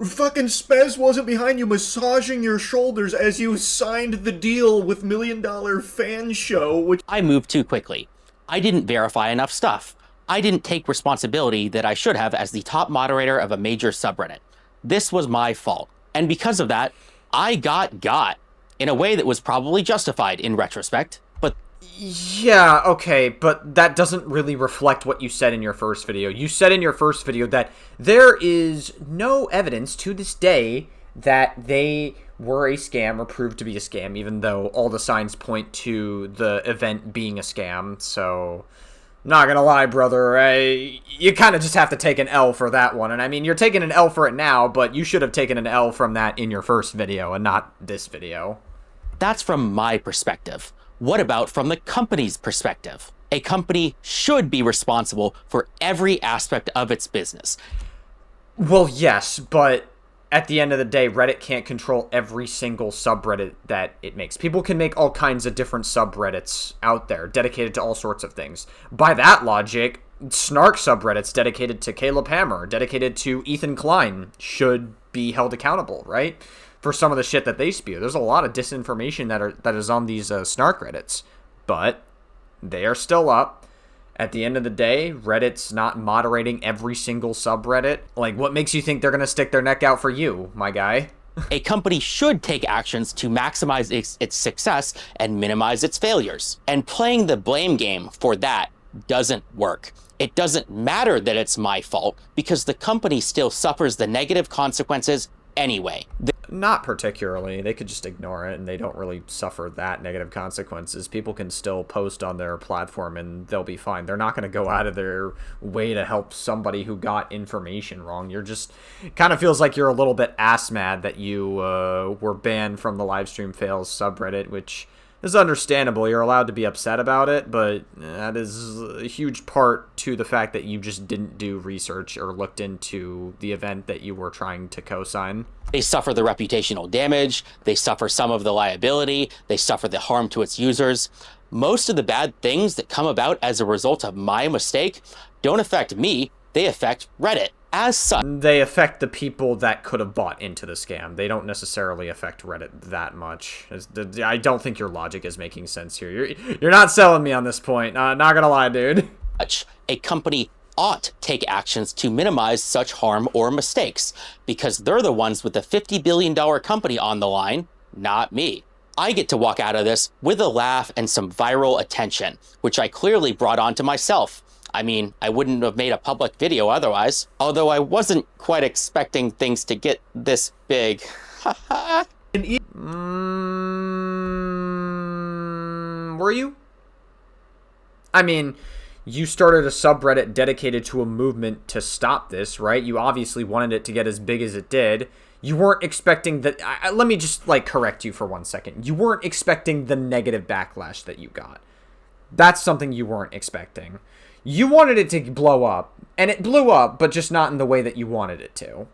[SPEAKER 3] Fucking Spez wasn't behind you massaging your shoulders as you signed the deal with $1 Million Fan Show, which—
[SPEAKER 2] I moved too quickly. I didn't verify enough stuff. I didn't take responsibility that I should have as the top moderator of a major subreddit. This was my fault. And because of that, I got in a way that was probably justified in retrospect, but...
[SPEAKER 1] Yeah, okay, but that doesn't really reflect what you said in your first video. You said in your first video that there is no evidence to this day that they were a scam or proved to be a scam, even though all the signs point to the event being a scam, so... Not gonna lie, brother, you kind of just have to take an L for that one. And I mean, you're taking an L for it now, but you should have taken an L from that in your first video and not this video.
[SPEAKER 2] That's from my perspective. What about from the company's perspective? A company should be responsible for every aspect of its business.
[SPEAKER 1] Well, yes, but at the end of the day, Reddit can't control every single subreddit that it makes. People can make all kinds of different subreddits out there dedicated to all sorts of things. By that logic, snark subreddits dedicated to Caleb Hammer, dedicated to Ethan Klein, should be held accountable, right? For some of the shit that they spew. There's a lot of disinformation that is on these snark Reddits, but they are still up. At the end of the day, Reddit's not moderating every single subreddit. Like, what makes you think they're gonna stick their neck out for you, my guy?
[SPEAKER 2] A company should take actions to maximize its success and minimize its failures. And playing the blame game for that doesn't work. It doesn't matter that it's my fault because the company still suffers the negative consequences anyway.
[SPEAKER 1] Not particularly. They could just ignore it, and they don't really suffer that negative consequences. People can still post on their platform, and they'll be fine. They're not going to go out of their way to help somebody who got information wrong. You're just... kind of feels like you're a little bit ass-mad that you were banned from the Livestream Fails subreddit, which is understandable. You're allowed to be upset about it, but that is a huge part to the fact that you just didn't do research or looked into the event that you were trying to co-sign.
[SPEAKER 2] They suffer the reputational damage, they suffer some of the liability, they suffer the harm to its users. Most of the bad things that come about as a result of my mistake don't affect me, they affect Reddit. As such,
[SPEAKER 1] they affect the people that could have bought into the scam. They don't necessarily affect Reddit that much. I don't think your logic is making sense here. You're not selling me on this point. Not gonna lie, dude.
[SPEAKER 2] A company ought take actions to minimize such harm or mistakes, because they're the ones with the $50 billion company on the line, not me. I get to walk out of this with a laugh and some viral attention, which I clearly brought onto myself. I mean, I wouldn't have made a public video otherwise, although I wasn't quite expecting things to get this big.
[SPEAKER 1] Were you? I mean, you started a subreddit dedicated to a movement to stop this, right? You obviously wanted it to get as big as it did. You weren't expecting that... let me just, like, correct you for 1 second. You weren't expecting the negative backlash that you got. That's something you weren't expecting. You wanted it to blow up, and it blew up, but just not in the way that you wanted it to.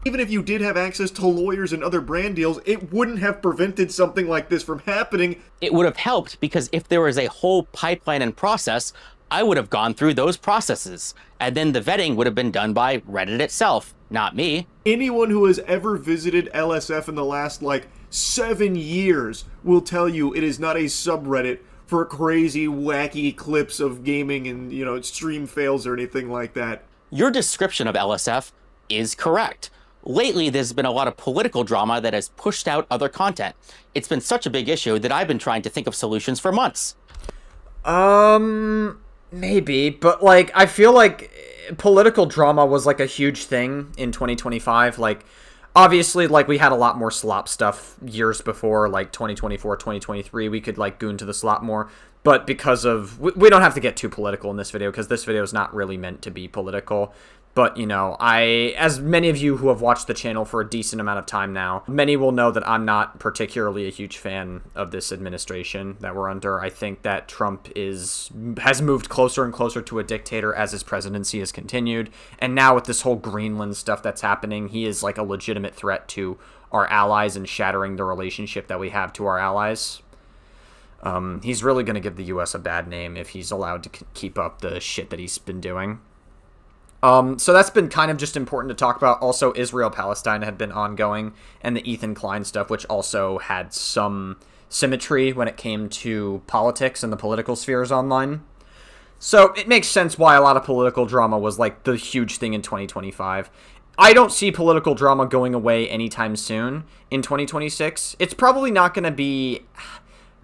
[SPEAKER 3] Even if you did have access to lawyers and other brand deals, it wouldn't have prevented something like this from happening.
[SPEAKER 2] It would have helped, because if there was a whole pipeline and process, I would have gone through those processes, and then the vetting would have been done by Reddit itself, not me.
[SPEAKER 3] Anyone who has ever visited LSF in the last, 7 years will tell you it is not a subreddit for crazy, wacky clips of gaming and, stream fails or anything like that.
[SPEAKER 2] Your description of LSF is correct. Lately, there's been a lot of political drama that has pushed out other content. It's been such a big issue that I've been trying to think of solutions for months.
[SPEAKER 1] Maybe, but, I feel like political drama was, a huge thing in 2025, obviously, we had a lot more slop stuff years before, 2024, 2023, we could, go into the slop more, but because of... We don't have to get too political in this video, because this video is not really meant to be political, But, you know, as many of you who have watched the channel for a decent amount of time now, many will know that I'm not particularly a huge fan of this administration that we're under. I think that Trump has moved closer and closer to a dictator as his presidency has continued. And now with this whole Greenland stuff that's happening, he is like a legitimate threat to our allies and shattering the relationship that we have to our allies. He's really going to give the U.S. a bad name if he's allowed to keep up the shit that he's been doing. So that's been kind of just important to talk about. Also, Israel-Palestine had been ongoing, and the Ethan Klein stuff, which also had some symmetry when it came to politics and the political spheres online. So it makes sense why a lot of political drama was like the huge thing in 2025. I don't see political drama going away anytime soon in 2026. It's probably not going to be...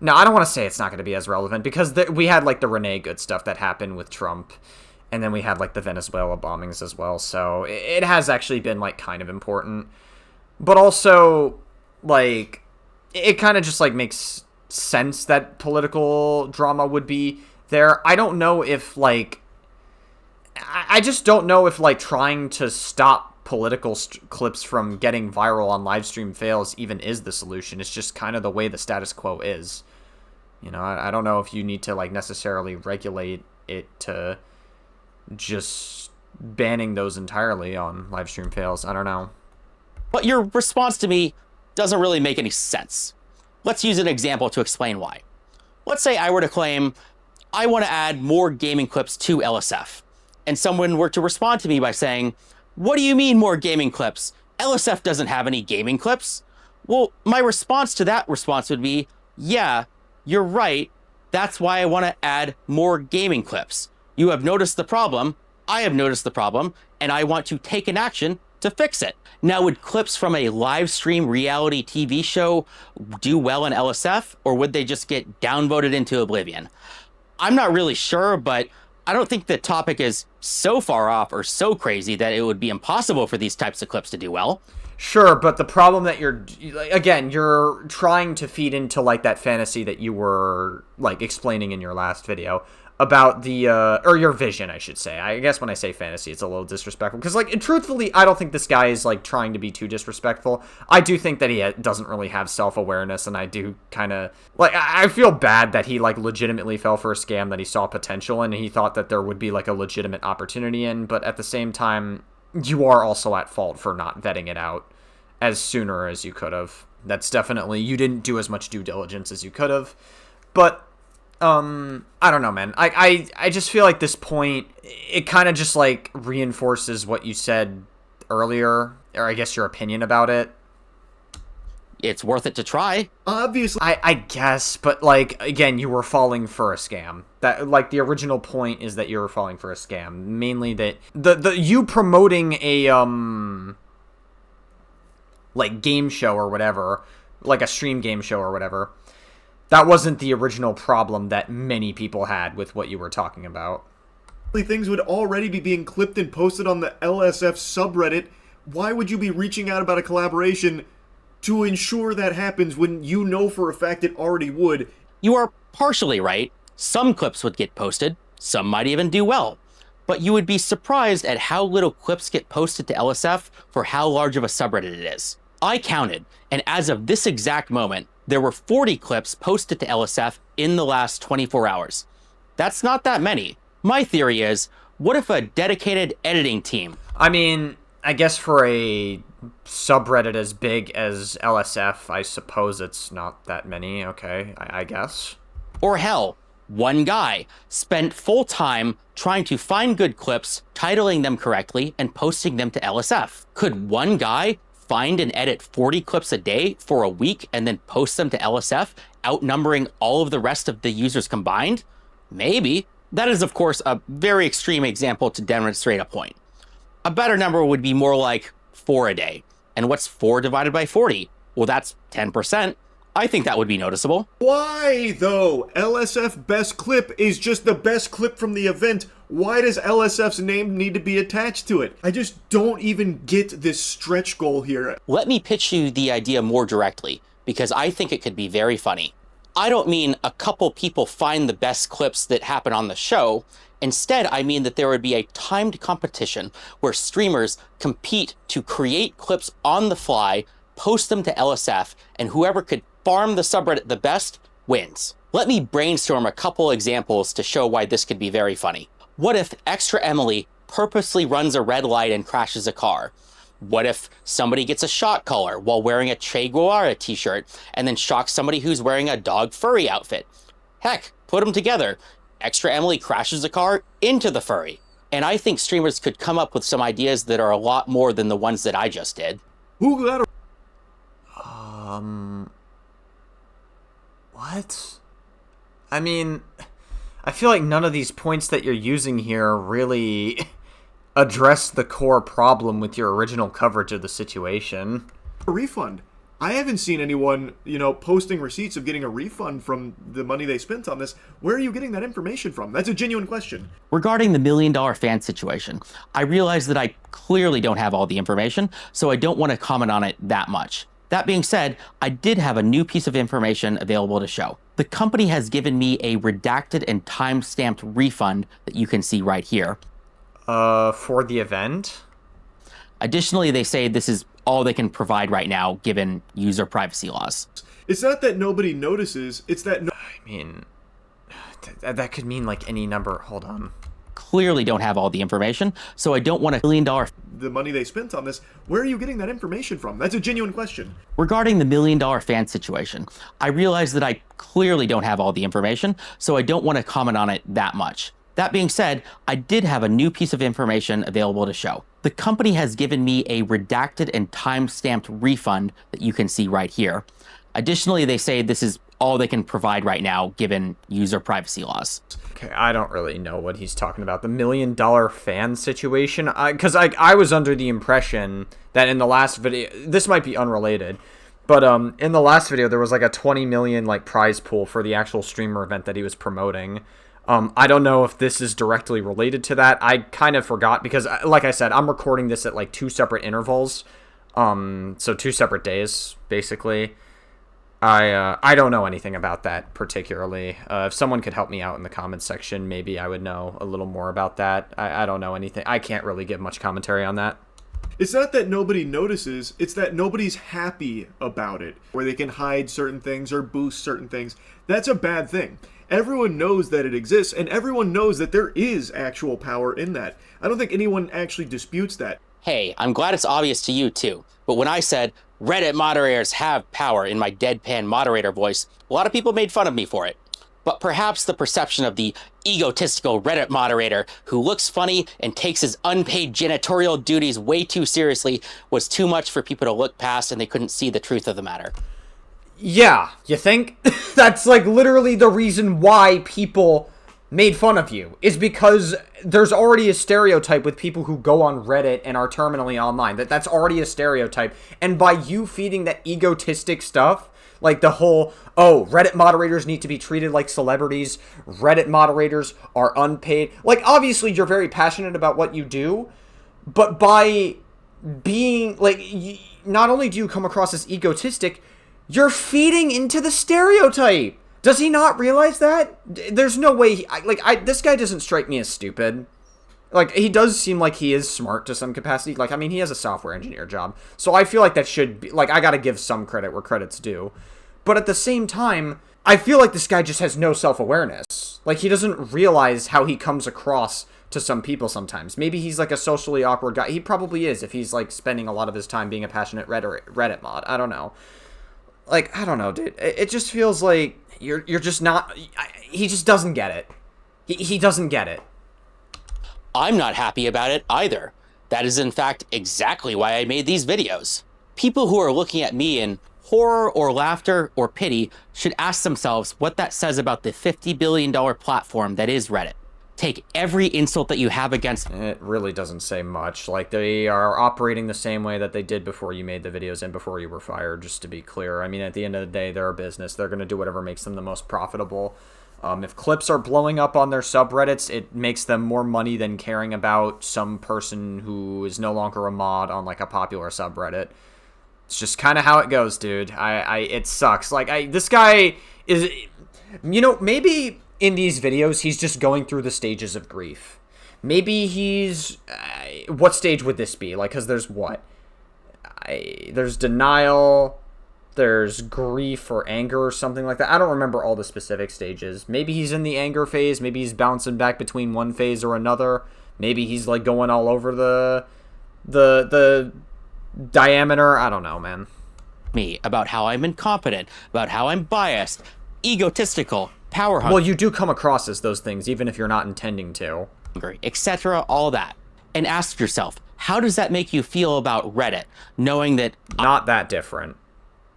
[SPEAKER 1] No, I don't want to say it's not going to be as relevant, because we had like the Renee Good stuff that happened with Trump. And then we had, like, the Venezuela bombings as well. So it has actually been, like, kind of important. But also, like, it kind of just, like, makes sense that political drama would be there. I don't know if, like... I just don't know if, like, trying to stop political clips from getting viral on Livestream fails even is the solution. It's just kind of the way the status quo is. You know, I don't know if you need to, like, necessarily regulate it to... just banning those entirely on Livestream fails. I don't know.
[SPEAKER 2] But your response to me doesn't really make any sense. Let's use an example to explain why. Let's say I were to claim I want to add more gaming clips to LSF, and someone were to respond to me by saying, "What do you mean more gaming clips? LSF doesn't have any gaming clips." Well, my response to that response would be, yeah, you're right. That's why I want to add more gaming clips. You have noticed the problem, I have noticed the problem, and I want to take an action to fix it. Now, would clips from a live stream reality TV show do well in LSF, or would they just get downvoted into oblivion? I'm not really sure, but I don't think the topic is so far off or so crazy that it would be impossible for these types of clips to do well.
[SPEAKER 1] Sure, but the problem that you're trying to feed into, like, that fantasy that you were, like, explaining in your last video about the, or your vision, I should say. I guess when I say fantasy, it's a little disrespectful. Because, like, truthfully, I don't think this guy is, like, trying to be too disrespectful. I do think that he doesn't really have self-awareness, and I do kind of, like, I feel bad that he, like, legitimately fell for a scam that he saw potential in, and he thought that there would be, like, a legitimate opportunity in. But at the same time, you are also at fault for not vetting it out as sooner as you could have. That's definitely, you didn't do as much due diligence as you could have. But I don't know, man. I just feel like this point, it kind of just, like, reinforces what you said earlier, or I guess your opinion about it.
[SPEAKER 2] It's worth it to try.
[SPEAKER 3] Obviously.
[SPEAKER 1] I guess, but, like, again, you were falling for a scam. That, like, the original point is that you were falling for a scam. Mainly that the you promoting a like, game show or whatever, like a stream game show or whatever, that wasn't the original problem that many people had with what you were talking about.
[SPEAKER 3] Things would already be being clipped and posted on the LSF subreddit. Why would you be reaching out about a collaboration to ensure that happens when you know for a fact it already would?
[SPEAKER 2] You are partially right. Some clips would get posted. Some might even do well. But you would be surprised at how little clips get posted to LSF for how large of a subreddit it is. I counted, and as of this exact moment, there were 40 clips posted to LSF in the last 24 hours. That's not that many. My theory is, what if a dedicated editing team...
[SPEAKER 1] I mean, I guess for a subreddit as big as LSF, I suppose it's not that many, okay, I guess.
[SPEAKER 2] Or hell, one guy spent full time trying to find good clips, titling them correctly, and posting them to LSF. Could one guy find and edit 40 clips a day for a week and then post them to LSF, outnumbering all of the rest of the users combined? Maybe. That is, of course, a very extreme example to demonstrate a point. A better number would be more like 4 a day. And what's 4 divided by 40? Well, that's 10%. I think that would be noticeable.
[SPEAKER 3] Why, though? LSF Best Clip is just the best clip from the event. Why does LSF's name need to be attached to it? I just don't even get this stretch goal here.
[SPEAKER 2] Let me pitch you the idea more directly, because I think it could be very funny. I don't mean a couple people find the best clips that happen on the show Instead, I mean that there would be a timed competition where streamers compete to create clips on the fly, post them to LSF, and whoever could farm the subreddit the best wins. Let me brainstorm a couple examples to show why this could be very funny. What if Extra Emily purposely runs a red light and crashes a car? What if somebody gets a shot collar while wearing a Che Guevara t-shirt and then shocks somebody who's wearing a dog furry outfit? Heck, put them together. Extra Emily crashes a car into the furry. And I think streamers could come up with some ideas that are a lot more than the ones that I just did.
[SPEAKER 3] Who got a...
[SPEAKER 1] What? I mean, I feel like none of these points that you're using here really address the core problem with your original coverage of the situation.
[SPEAKER 3] A refund? I haven't seen anyone, posting receipts of getting a refund from the money they spent on this. Where are you getting that information from? That's a genuine question.
[SPEAKER 2] Regarding the $1 million fan situation, I realize that I clearly don't have all the information, so I don't want to comment on it that much. That being said, I did have a new piece of information available to show. The company has given me a redacted and time-stamped refund that you can see right here.
[SPEAKER 1] For the event?
[SPEAKER 2] Additionally, they say this is all they can provide right now, given user privacy laws.
[SPEAKER 3] It's not that nobody notices, it's that...
[SPEAKER 1] I mean, that could mean like any number. Hold on.
[SPEAKER 2] Clearly don't have all the information, so I don't want $1 million...
[SPEAKER 3] The money they spent on this, where are you getting that information from? That's a genuine question.
[SPEAKER 2] Regarding the $1 million fan situation, I realize that I clearly don't have all the information, so I don't want to comment on it that much. That being said, I did have a new piece of information available to show. The company has given me a redacted and time-stamped refund that you can see right here. Additionally, they say this is all they can provide right now, given user privacy laws.
[SPEAKER 1] Okay, I don't really know what he's talking about. The $1 million fan situation? Because I was under the impression that in the last video, this might be unrelated, but in the last video, there was like a 20 million like prize pool for the actual streamer event that he was promoting. I don't know if this is directly related to that. I kind of forgot because, like I said, I'm recording this at like 2 separate intervals. So 2 separate days, basically. I don't know anything about that particularly. If someone could help me out in the comments section, maybe I would know a little more about that. I don't know anything. I can't really give much commentary on that.
[SPEAKER 3] It's not that nobody notices, it's that nobody's happy about it, where they can hide certain things or boost certain things. That's a bad thing. Everyone knows that it exists, and everyone knows that there is actual power in that. I don't think anyone actually disputes that.
[SPEAKER 2] Hey, I'm glad it's obvious to you too, but when I said Reddit moderators have power in my deadpan moderator voice, a lot of people made fun of me for it. But perhaps the perception of the egotistical Reddit moderator who looks funny and takes his unpaid janitorial duties way too seriously was too much for people to look past, and they couldn't see the truth of the matter.
[SPEAKER 1] Yeah, you think? That's like literally the reason why people made fun of you, is because there's already a stereotype with people who go on Reddit and are terminally online. That's already a stereotype. And by you feeding that egotistic stuff, like the whole, oh, Reddit moderators need to be treated like celebrities, Reddit moderators are unpaid. Like, obviously you're very passionate about what you do, but by being, like, not only do you come across as egotistic, you're feeding into the stereotype. Does he not realize that? There's no way this guy doesn't strike me as stupid. Like, he does seem like he is smart to some capacity. Like, I mean, he has a software engineer job. So I feel like that should be, like, I gotta give some credit where credit's due. But at the same time, I feel like this guy just has no self-awareness. Like, he doesn't realize how he comes across to some people sometimes. Maybe he's, like, a socially awkward guy. He probably is if he's, like, spending a lot of his time being a passionate Reddit mod. I don't know. Like, I don't know, dude. It just feels like you're just not... He just doesn't get it. He doesn't get it.
[SPEAKER 2] I'm not happy about it either. That is in fact exactly why I made these videos. People who are looking at me in horror or laughter or pity should ask themselves what that says about the $50 billion platform that is Reddit. Take every insult that you have against...
[SPEAKER 1] It really doesn't say much. Like, they are operating the same way that they did before you made the videos and before you were fired, just to be clear. I mean, at the end of the day, they're a business. They're going to do whatever makes them the most profitable. If clips are blowing up on their subreddits, it makes them more money than caring about some person who is no longer a mod on, like, a popular subreddit. It's just kind of how it goes, dude. It sucks. Like, this guy is... You know, maybe in these videos, he's just going through the stages of grief. Maybe he's... what stage would this be? Like, because there's what? There's denial, there's grief or anger or something like that. I don't remember all the specific stages. Maybe he's in the anger phase. Maybe he's bouncing back between one phase or another. Maybe he's, like, going all over the diameter. I don't know, man.
[SPEAKER 2] Me about how I'm incompetent, about how I'm biased, egotistical, power hungry.
[SPEAKER 1] Well, you do come across as those things, even if you're not intending to.
[SPEAKER 2] Etc., all that. And ask yourself, how does that make you feel about Reddit, knowing that...
[SPEAKER 1] Not that different.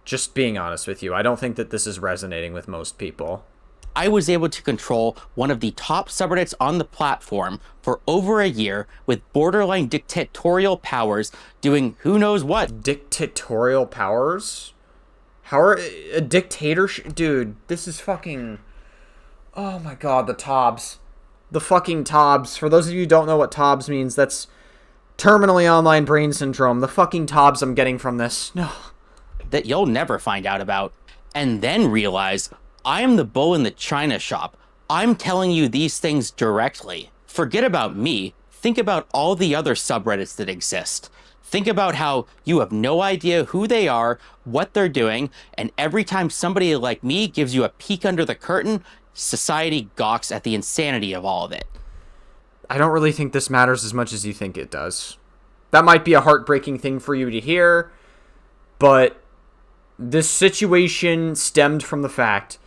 [SPEAKER 1] Just being honest with you, I don't think that this is resonating with most people.
[SPEAKER 2] I was able to control one of the top subreddits on the platform for over a year with borderline dictatorial powers doing who knows what.
[SPEAKER 1] Dictatorial powers? How are... a dictatorship? Dude, this is fucking... Oh my god, the TOBs. The fucking TOBs. For those of you who don't know what TOBs means, that's terminally online brain syndrome. The fucking TOBs I'm getting from this. No.
[SPEAKER 2] That you'll never find out about. And then realize, I'm the bull in the china shop. I'm telling you these things directly. Forget about me. Think about all the other subreddits that exist. Think about how you have no idea who they are, what they're doing, and every time somebody like me gives you a peek under the curtain, society gawks at the insanity of all of it.
[SPEAKER 1] I don't really think this matters as much as you think it does. That might be a heartbreaking thing for you to hear, but this situation stemmed from the fact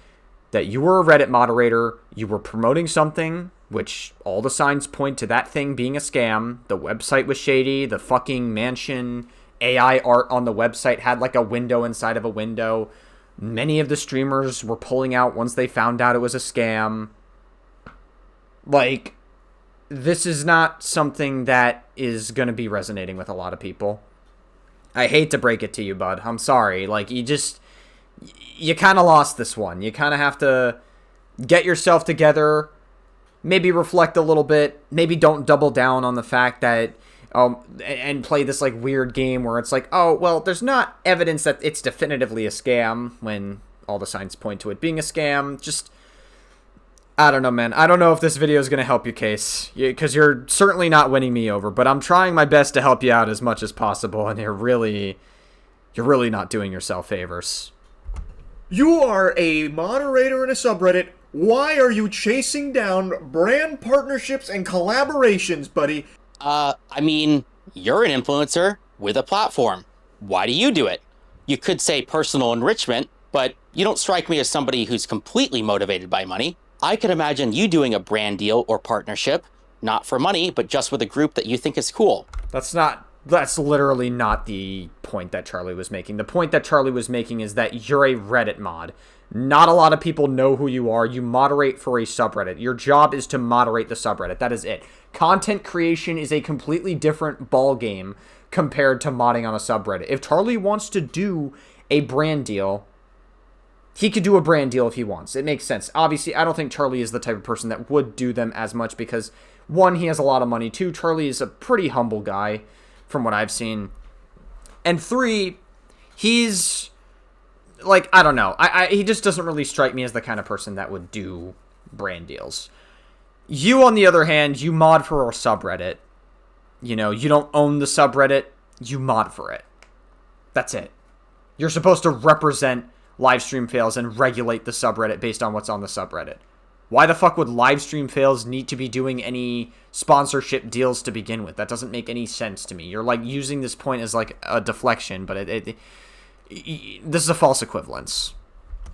[SPEAKER 1] that you were a Reddit moderator, you were promoting something, which all the signs point to that thing being a scam. The website was shady, the fucking mansion AI art on the website had like a window inside of a window. Many of the streamers were pulling out once they found out it was a scam. Like, this is not something that is going to be resonating with a lot of people. I hate to break it to you, bud. I'm sorry. Like, you kind of lost this one. You kind of have to get yourself together, maybe reflect a little bit, maybe don't double down on the fact that, and play this, like, weird game where it's like, oh, well, there's not evidence that it's definitively a scam when all the signs point to it being a scam. Just, I don't know, man. I don't know if this video is going to help your case, because you're certainly not winning me over, but I'm trying my best to help you out as much as possible, and you're really not doing yourself favors.
[SPEAKER 3] You are a moderator in a subreddit. Why are you chasing down brand partnerships and collaborations, buddy?
[SPEAKER 2] I mean, you're an influencer with a platform. Why do you do it? You could say personal enrichment, but you don't strike me as somebody who's completely motivated by money. I could imagine you doing a brand deal or partnership, not for money, but just with a group that you think is cool.
[SPEAKER 1] That's literally not the point that Charlie was making. The point that Charlie was making is that you're a Reddit mod. Not a lot of people know who you are. You moderate for a subreddit. Your job is to moderate the subreddit. That is it. Content creation is a completely different ball game compared to modding on a subreddit. If Charlie wants to do a brand deal, he could do a brand deal if he wants. It makes sense. Obviously, I don't think Charlie is the type of person that would do them as much because, one, he has a lot of money. Two, Charlie is a pretty humble guy from what I've seen. And three, he's... like, I don't know. He just doesn't really strike me as the kind of person that would do brand deals. You, on the other hand, you mod for a subreddit. You know, you don't own the subreddit. You mod for it. That's it. You're supposed to represent Livestream fails and regulate the subreddit based on what's on the subreddit. Why the fuck would Livestream fails need to be doing any sponsorship deals to begin with? That doesn't make any sense to me. You're, like, using this point as, like, a deflection, but this is a false equivalence.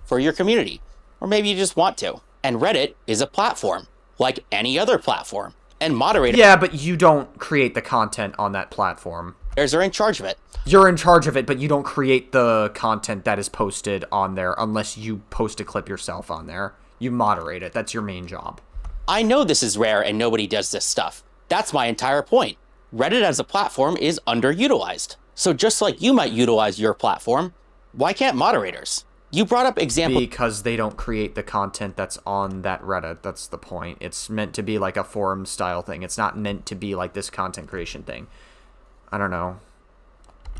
[SPEAKER 2] For your community. Or maybe you just want to. And Reddit is a platform, like any other platform. And moderators...
[SPEAKER 1] yeah, but you don't create the content on that platform.
[SPEAKER 2] Are in charge of it.
[SPEAKER 1] You're in charge of it, but you don't create the content that is posted on there unless you post a clip yourself on there. You moderate it. That's your main job.
[SPEAKER 2] I know this is rare and nobody does this stuff. That's my entire point. Reddit as a platform is underutilized. So just like you might utilize your platform, why can't moderators? You brought up examples...
[SPEAKER 1] because they don't create the content that's on that Reddit. That's the point. It's meant to be like a forum style thing. It's not meant to be like this content creation thing. I don't know.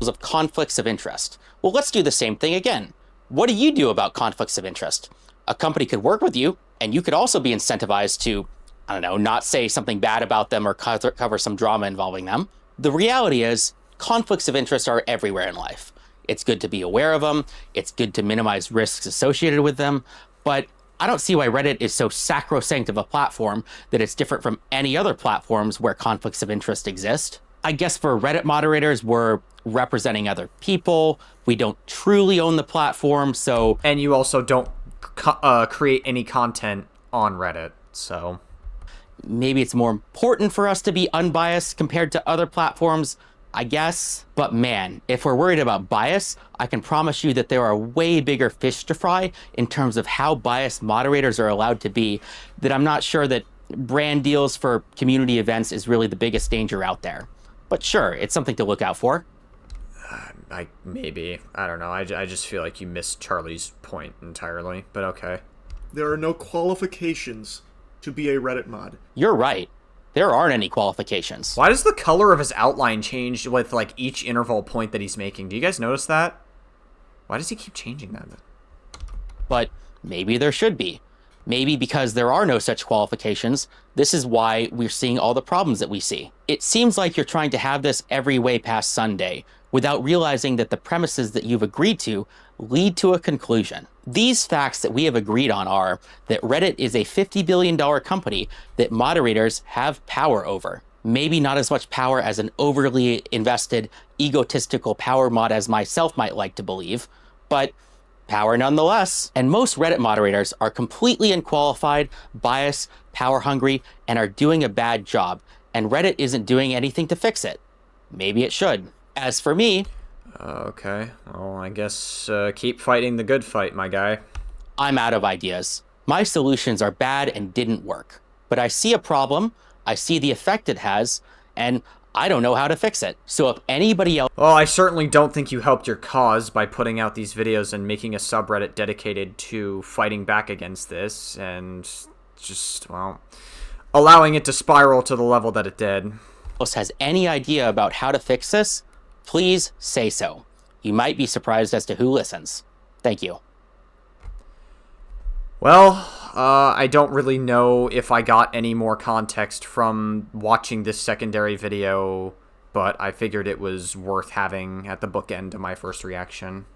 [SPEAKER 2] Of conflicts of interest. Well, let's do the same thing again. What do you do about conflicts of interest? A company could work with you, and you could also be incentivized to, I don't know, not say something bad about them or cover some drama involving them. The reality is, conflicts of interest are everywhere in life. It's good to be aware of them. It's good to minimize risks associated with them. But I don't see why Reddit is so sacrosanct of a platform that it's different from any other platforms where conflicts of interest exist. I guess for Reddit moderators, we're representing other people. We don't truly own the platform, so...
[SPEAKER 1] And you also don't create any content on Reddit, so...
[SPEAKER 2] Maybe it's more important for us to be unbiased compared to other platforms, I guess. But man, if we're worried about bias, I can promise you that there are way bigger fish to fry in terms of how biased moderators are allowed to be, that I'm not sure that brand deals for community events is really the biggest danger out there. But sure, it's something to look out for.
[SPEAKER 1] Maybe. I don't know. I just feel like you missed Charlie's point entirely, but okay.
[SPEAKER 3] There are no qualifications to be a Reddit mod.
[SPEAKER 2] You're right. There aren't any qualifications.
[SPEAKER 1] Why does the color of his outline change with, like, each interval point that he's making? Do you guys notice that? Why does he keep changing that?
[SPEAKER 2] But maybe there should be. Maybe because there are no such qualifications, this is why we're seeing all the problems that we see. It seems like you're trying to have this every way past Sunday, without realizing that the premises that you've agreed to lead to a conclusion. These facts that we have agreed on are that Reddit is a $50 billion company that moderators have power over. Maybe not as much power as an overly invested, egotistical power mod as myself might like to believe, but power nonetheless. And most Reddit moderators are completely unqualified, biased, power hungry, and are doing a bad job. And Reddit isn't doing anything to fix it. Maybe it should. As for me...
[SPEAKER 1] Okay, well, I guess keep fighting the good fight, my guy.
[SPEAKER 2] I'm out of ideas. My solutions are bad and didn't work. But I see a problem, I see the effect it has, and I don't know how to fix it. So if anybody else...
[SPEAKER 1] Well, I certainly don't think you helped your cause by putting out these videos and making a subreddit dedicated to fighting back against this, and just, well, allowing it to spiral to the level that it did.
[SPEAKER 2] ...has any idea about how to fix this, please say so. You might be surprised as to who listens. Thank you.
[SPEAKER 1] Well, I don't really know if I got any more context from watching this secondary video, but I figured it was worth having at the bookend of my first reaction.